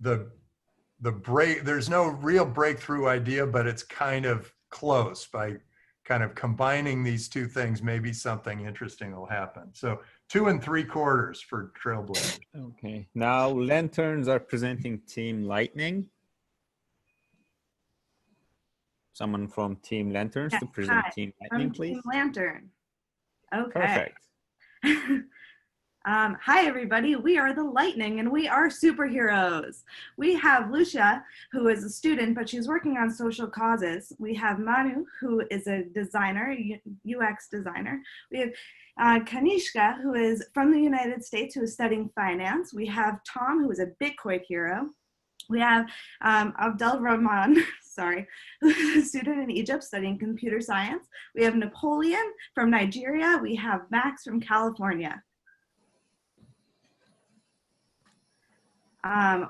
there's no real breakthrough idea, but it's kind of close. By kind of combining these two things, maybe something interesting will happen. So 2 3/4 for Trailblazers. Okay, now Lanterns are presenting Team Lightning. Someone from Team Lanterns to present Hi, Team Lightning, I'm please. Team Lantern. Okay. Perfect. Hi, everybody. We are the Lightning, and we are superheroes. We have Lucia, who is a student, but she's working on social causes. We have Manu, who is a designer, UX designer. We have Kanishka, who is from the United States, who is studying finance. We have Tom, who is a Bitcoin hero. We have Abdel Rahman, sorry, who is a student in Egypt studying computer science. We have Napoleon from Nigeria. We have Max from California.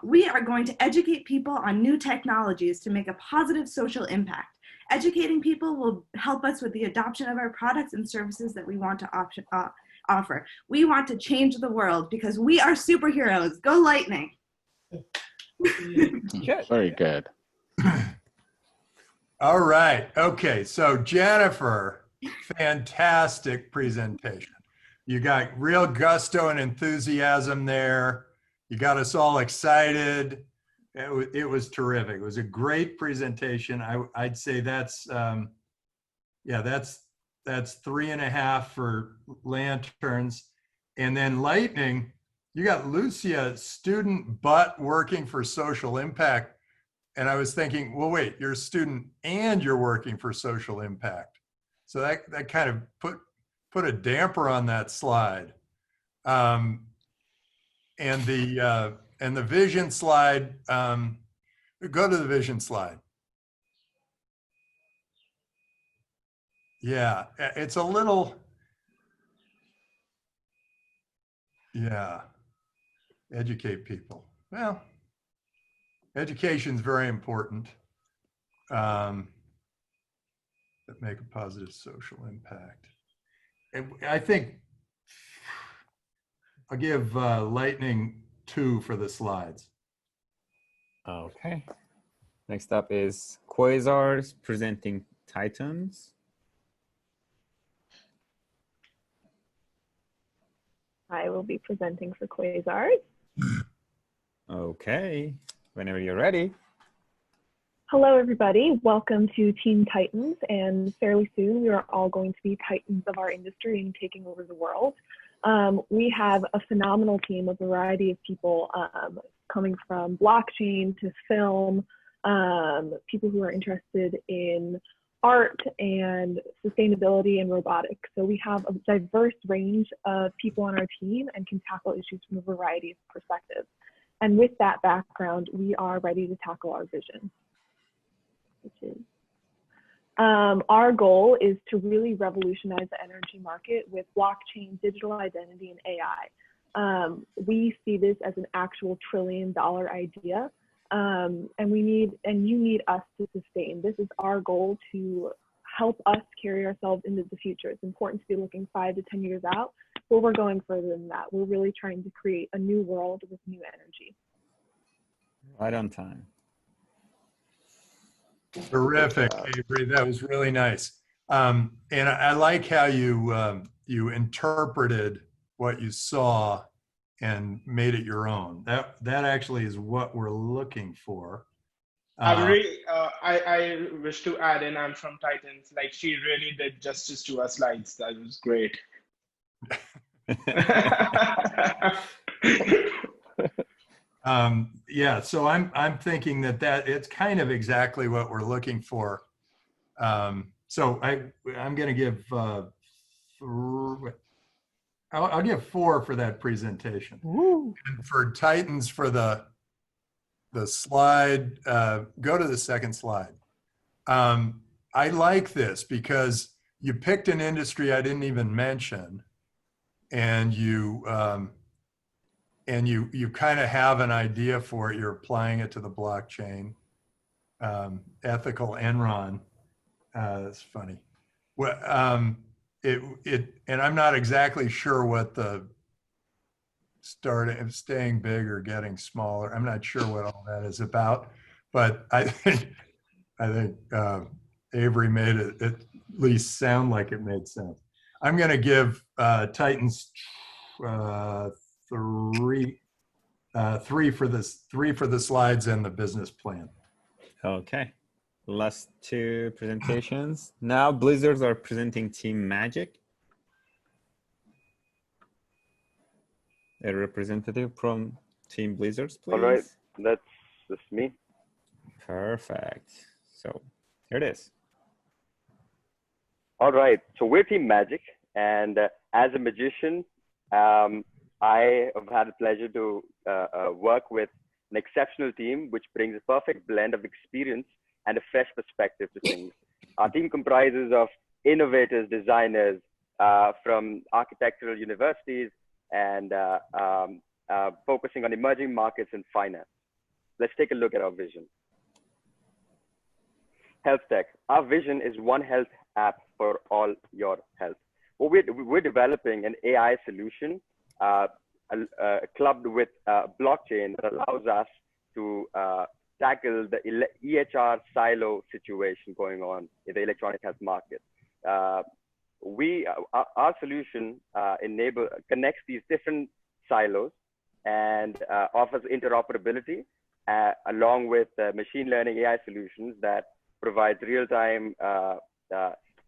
We are going to educate people on new technologies to make a positive social impact. Educating people will help us with the adoption of our products and services that we want to offer. We want to change the world because we are superheroes. Go Lightning. Very good. All right. Okay. So Jennifer, fantastic presentation. You got real gusto and enthusiasm there. You got us all excited. It was terrific. It was a great presentation. I'd say that's, yeah, that's 3.5 for Lanterns. And then Lightning, you got Lucia, student but working for social impact. And I was thinking, well, wait, you're a student and you're working for social impact. So that kind of put a damper on that slide. And the vision slide, go to the vision slide. Yeah, it's a little, yeah, educate people. Well, education is very important. That make a positive social impact. And I think I'll give Lightning 2 for the slides. Okay. Next up is Quasars presenting Titans. I will be presenting for Quasars. Okay, whenever you're ready. Hello, everybody. Welcome to Team Titans. And fairly soon, we are all going to be titans of our industry and taking over the world. We have a phenomenal team, a variety of people coming from blockchain to film, people who are interested in art and sustainability and robotics. So we have a diverse range of people on our team and can tackle issues from a variety of perspectives. And with that background, we are ready to tackle our vision, which is our goal is to really revolutionize the energy market with blockchain, digital identity, and AI. We see this as an actual $1 trillion idea, and you need us to sustain. This is our goal to help us carry ourselves into the future. It's important to be looking 5 to 10 years out, but we're going further than that. We're really trying to create a new world with new energy. Right on time. Terrific, Avery. That was really nice. And I like how you you interpreted what you saw and made it your own. That actually is what we're looking for. I wish to add in, I'm from Titans. Like, she really did justice to our slides. That was great. Yeah, so I'm thinking that it's kind of exactly what we're looking for. So I'm going to give I'll give 4 for that presentation. Woo. And for Titans, for the slide, go to the second slide. I like this because you picked an industry I didn't even mention, and you kind of have an idea for it. You're applying it to the blockchain. Ethical Enron. That's funny. Well, and I'm not exactly sure what the staying big or getting smaller. I'm not sure what all that is about, but I think Avery made it at least sound like it made sense. I'm going to give Titans 3 for this, 3 for the slides and the business plan. Okay. Last 2 presentations. Now Blizzards are presenting Team Magic. A representative from Team Blizzards, please. All right, that's me. Perfect. So here it is. All right, so we're Team Magic, and as a magician, I have had the pleasure to work with an exceptional team which brings a perfect blend of experience and a fresh perspective to things. Our team comprises of innovators, designers from architectural universities, and focusing on emerging markets and finance. Let's take a look at our vision. Health tech. Our vision is one health app for all your health. Well, we're developing an AI solution clubbed with blockchain that allows us to tackle the EHR silo situation going on in the electronic health market. Our solution connects these different silos and offers interoperability along with machine learning AI solutions that provide real-time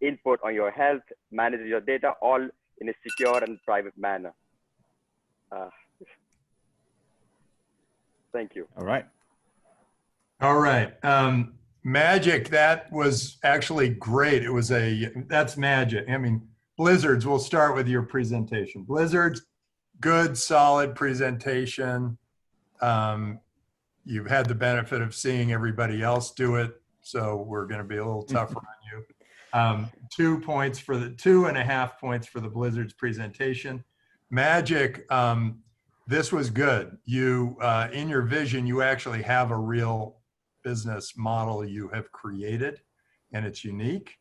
input on your health, manages your data, all in a secure and private manner. Thank you. All right. All right. Magic, that was actually great. It was that's magic. I mean, Blizzards, we'll start with your presentation. Blizzards, good, solid presentation. You've had the benefit of seeing everybody else do it, so we're going to be a little tougher on you. 2.5 points for the Blizzards presentation. Magic, this was good. You, in your vision, you actually have a real business model you have created, and it's unique.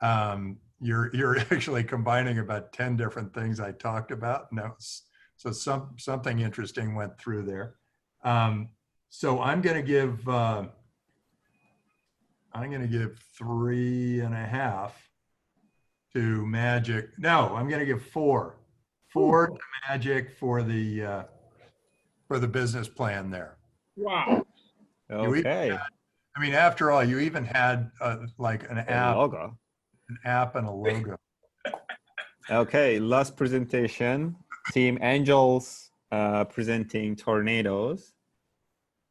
You're actually combining about 10 different things I talked about. So something interesting went through there. So I'm going to give 3.5 to Magic. No, I'm going to give 4. 4 to Magic for the business plan there. Wow. Okay. I mean, after all, you even had like an app, logo. an app and a logo. Okay, last presentation. Team Angels presenting Tornadoes.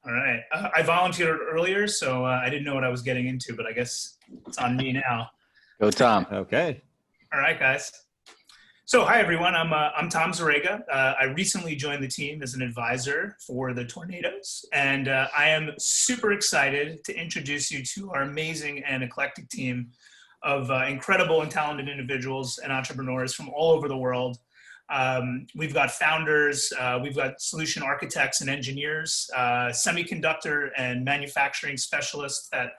All right. I volunteered earlier, so I didn't know what I was getting into, but I guess it's on me now. Go, Tom. Okay. All right, guys. So hi everyone, I'm Tom Zarega. I recently joined the team as an advisor for the Tornadoes, and I am super excited to introduce you to our amazing and eclectic team of incredible and talented individuals and entrepreneurs from all over the world. We've got founders, we've got solution architects and engineers, semiconductor and manufacturing specialists that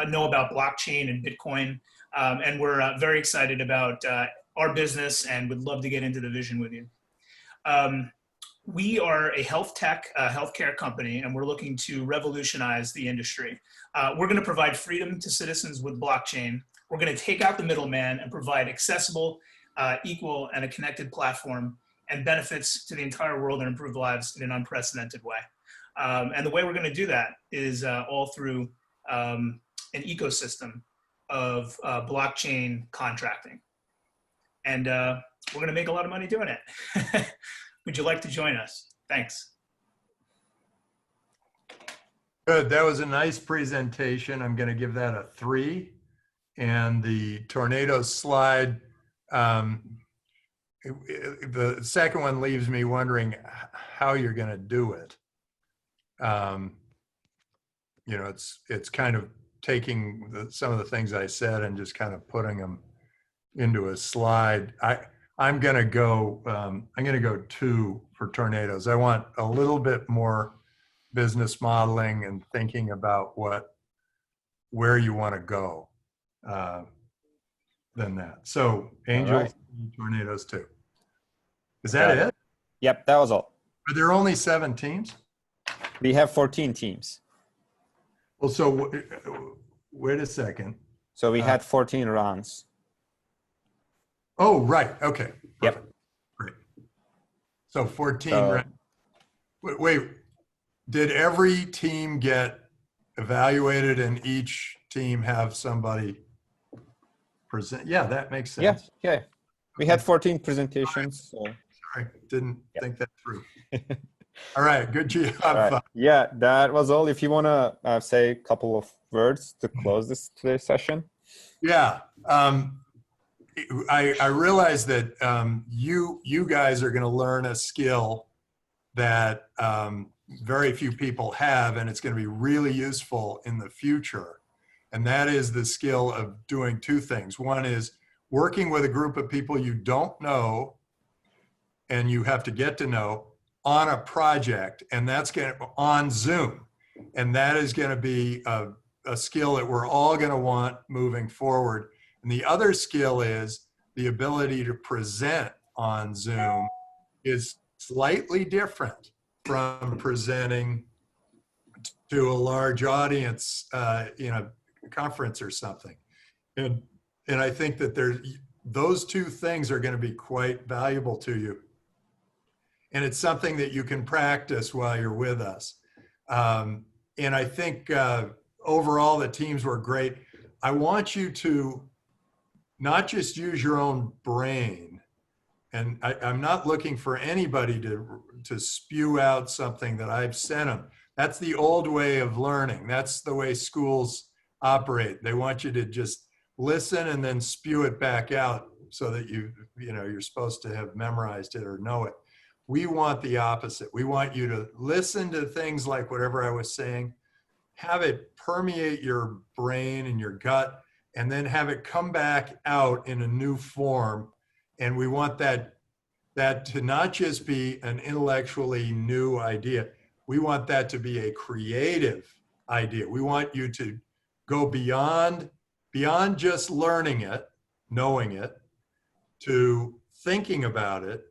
know about blockchain and Bitcoin, and we're very excited about our business and would love to get into the vision with you. We are a health tech, healthcare company, and we're looking to revolutionize the industry. We're going to provide freedom to citizens with blockchain. We're going to take out the middleman and provide accessible, equal, and a connected platform and benefits to the entire world and improve lives in an unprecedented way. And the way we're going to do that is all through an ecosystem of blockchain contracting. And we're going to make a lot of money doing it. Would you like to join us? Thanks. Good. That was a nice presentation. I'm going to give that a 3. And the tornado slide, the second one leaves me wondering how you're going to do it. You know, it's kind of taking some of the things I said and just kind of putting them into a slide. I'm going to go 2 for tornadoes. I want a little bit more business modeling and thinking about where you want to go than that. So angels, tornadoes 2. Is that it? Yep, that was all. Are there only 7 teams? We have 14 teams. Well, so wait a second. So we had 14 rounds. Oh, right. Okay. Perfect. Yep. Great. So 14. Wait, did every team get evaluated and each team have somebody present? Yeah, that makes sense. Yeah. We had 14 presentations. So. Sorry, didn't think that through. All right, good job. Yeah, that was all. If you want to say a couple of words to close today's session. Yeah. I realize that you guys are going to learn a skill that very few people have, and it's going to be really useful in the future. And that is the skill of doing 2 things. One is working with a group of people you don't know and you have to get to know on a project, and that's going to on Zoom. And that is going to be a skill that we're all going to want moving forward. And the other skill is the ability to present on Zoom is slightly different from presenting to a large audience in a conference or something. And I think that those 2 things are going to be quite valuable to you. And it's something that you can practice while you're with us. And I think overall the teams were great. I want you to not just use your own brain. And I'm not looking for anybody to spew out something that I've sent them. That's the old way of learning. That's the way schools operate. They want you to just listen and then spew it back out so that you're supposed to have memorized it or know it. We want the opposite. We want you to listen to things like whatever I was saying, have it permeate your brain and your gut, and then have it come back out in a new form. And we want that to not just be an intellectually new idea. We want that to be a creative idea. We want you to go beyond just learning it, knowing it, to thinking about it,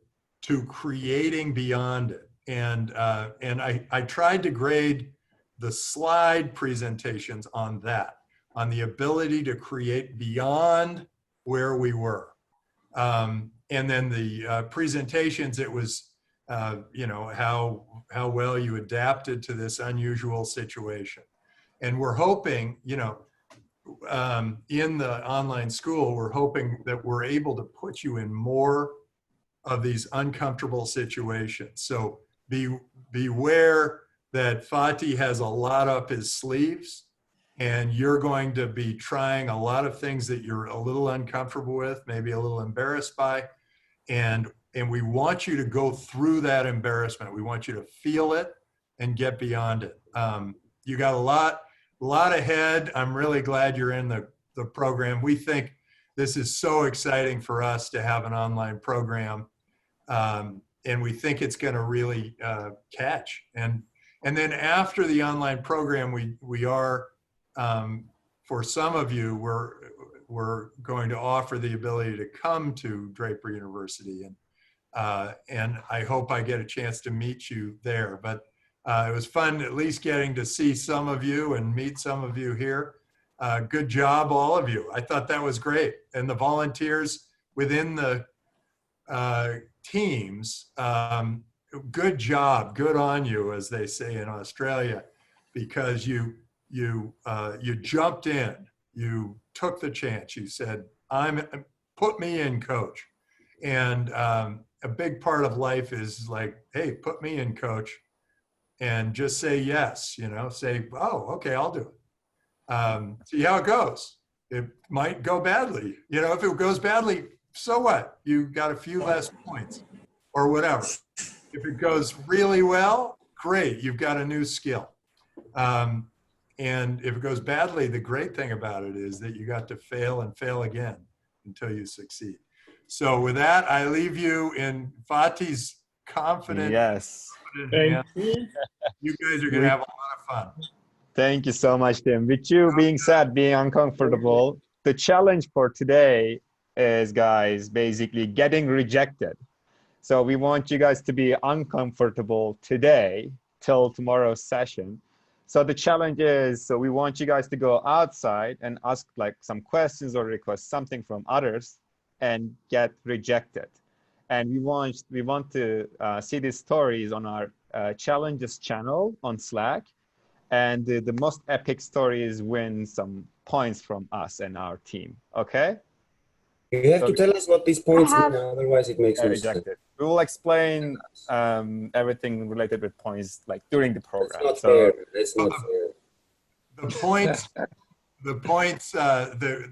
to creating beyond it. And I tried to grade the slide presentations on that, on the ability to create beyond where we were. And then the presentations, it was, how well you adapted to this unusual situation. And we're hoping, in the online school, we're hoping that we're able to put you in more of these uncomfortable situations. So beware that Fatih has a lot up his sleeves, and you're going to be trying a lot of things that you're a little uncomfortable with, maybe a little embarrassed by. and we want you to go through that embarrassment. We want you to feel it and get beyond it. You got a lot ahead. I'm really glad you're in the program. We think this is so exciting for us to have an online program. And we think it's going to really catch. And then after the online program, we are, for some of you, we're going to offer the ability to come to Draper University. And I hope I get a chance to meet you there. But it was fun at least getting to see some of you and meet some of you here. Good job, all of you. I thought that was great. And the volunteers within the teams, good job, good on you, as they say in Australia, because you jumped in, you took the chance. You said, put me in, coach. And a big part of life is like, hey, put me in, coach, and just say yes, say, oh, okay, I'll do it. See how it goes. It might go badly. If it goes badly, so what? You got a few less points or whatever. If it goes really well, great, you've got a new skill. And if it goes badly, the great thing about it is that you got to fail and fail again until you succeed. So with that, I leave you in Fatih's confident. Yes. Thank you. You guys are going to have a lot of fun. Thank you so much, Tim. With you being sad, being uncomfortable, the challenge for today is, guys, basically getting rejected. So we want you guys to be uncomfortable today till tomorrow's session. So the challenge is, so we want you guys to go outside and ask like some questions or request something from others and get rejected. And we want to see these stories on our challenges channel on Slack. And the most epic stories win some points from us and our team. Okay? You have to tell us what these points mean, otherwise it makes no sense. We will explain everything related with points like during the program. That's not fair. That's not fair. The points,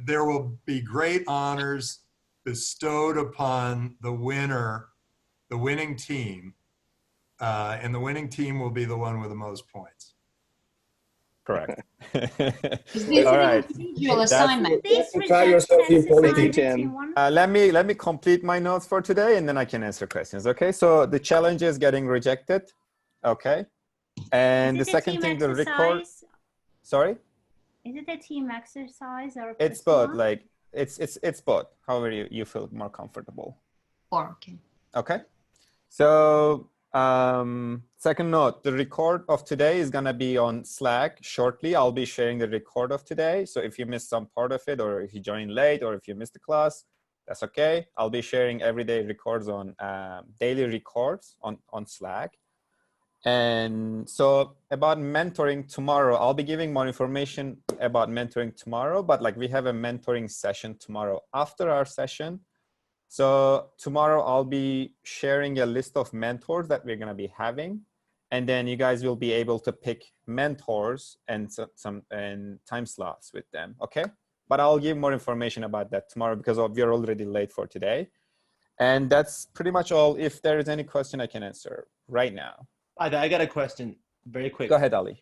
there will be great honors bestowed upon the winner, the winning team, and the winning team will be the one with the most points. Correct. Is this All an right. individual assignment? Try yourself in politics. Let me complete my notes for today, and then I can answer questions. Okay. So the challenge is getting rejected. Okay. And the second thing, the record. Sorry. Is it a team exercise or? It's both. Like it's both. However you feel more comfortable. Okay. Okay. So. Second note, the record of today is going to be on Slack shortly. I'll be sharing the record of today. So if you missed some part of it, or if you joined late, or if you missed the class, that's okay. I'll be sharing everyday records on daily records on Slack. And so about mentoring tomorrow, I'll be giving more information about mentoring tomorrow, but like we have a mentoring session tomorrow after our session. So tomorrow I'll be sharing a list of mentors that we're going to be having, and then you guys will be able to pick mentors and some time slots with them. Okay. But I'll give more information about that tomorrow because we're already late for today. And that's pretty much all. If there is any question, I can answer right now. I got a question very quick. Go ahead, Ali.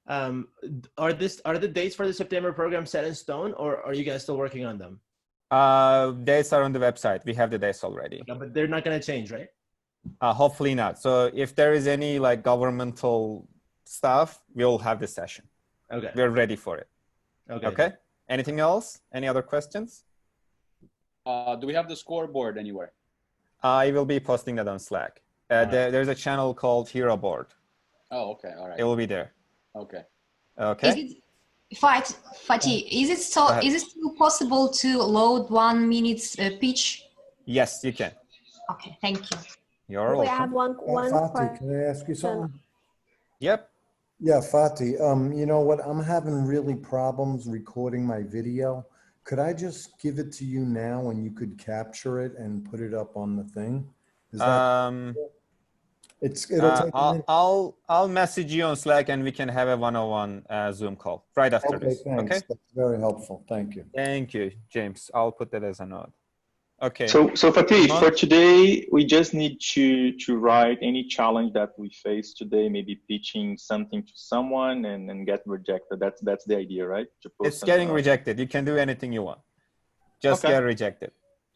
Are the dates for the September program set in stone, or are you guys still working on them? Dates are on the website. We have the dates already. No, but they're not going to change, right? Hopefully not. So if there is any like governmental stuff, we'll have the session. Okay. We're ready for it. Okay. Okay. Anything else? Any other questions? Do we have the scoreboard anywhere? I will be posting that on Slack. There's a channel called Hero Board. Oh, okay. All right. It will be there. Okay. Okay. Fatih, is it still possible to load 1 minute's pitch? Yes, you can. Okay, thank you. You're welcome. We have one Fatih, question. can I ask you something? Yep. Yeah, Fatih, you know what? I'm having really problems recording my video. Could I just give it to you now and you could capture it and put it up on the thing? Is that it'll take a minute. I'll message you on Slack and we can have a one-on-one Zoom call right after this. Thanks. Okay. That's very helpful. Thank you. Thank you, James. I'll put that as a note. Okay. So Fatih, Iman? for today, we just need to write any challenge that we face today, maybe pitching something to someone and get rejected. That's the idea, right? To post It's getting rejected. You can do anything you want. Just get rejected.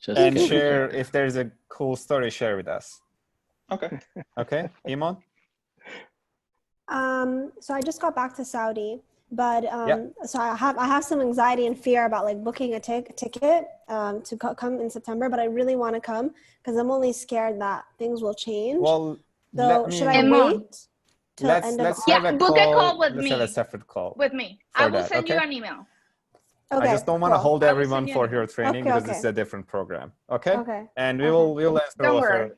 And share, if there's a cool story, share with us. Okay. Okay, Iman? So I just got back to Saudi, but Yeah. so I have some anxiety and fear about like booking a ticket to come in September, but I really want to come because I'm only scared that things will change. Well, so should I wait till end of let's have a book a call with let's me. have a separate call. With me. I for will that, send you okay? an email. Okay, I just don't want to cool. hold I will everyone send you for an your email. training Okay, because this is okay. a different program. Okay? Okay. And we'll answer Don't all of worry. your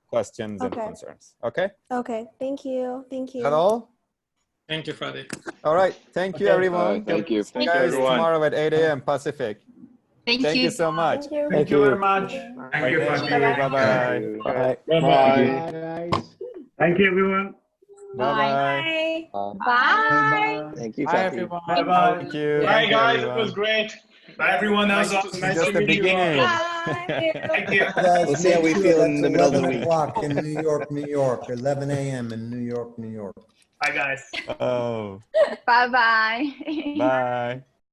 questions and Okay. concerns. Okay? Okay, thank you. Thank you. Is that all? Thank you, Fatih. All right. Thank you, everyone. Thank you. See you guys tomorrow at 8 a.m. Pacific. Thank you so much. Thank you. Thank you very much. Thank you, Thank Fatih. you. Bye-bye. Bye. Bye-bye. guys. Thank you, everyone. Bye-bye. Bye. Thank you, Bye, Fatih. everyone. Bye-bye. Thank you. Bye, Thank you, guys. It everyone. was great. Bye, everyone. That was Nice awesome. to- nice Just to the meet you all. beginning. Thank you. Guys, We'll see how make we sure feel that's in the middle of the 11 week. o'clock in New York, New York, 11 a.m. in New York, New York. Bye, guys. Oh, Bye-bye. bye.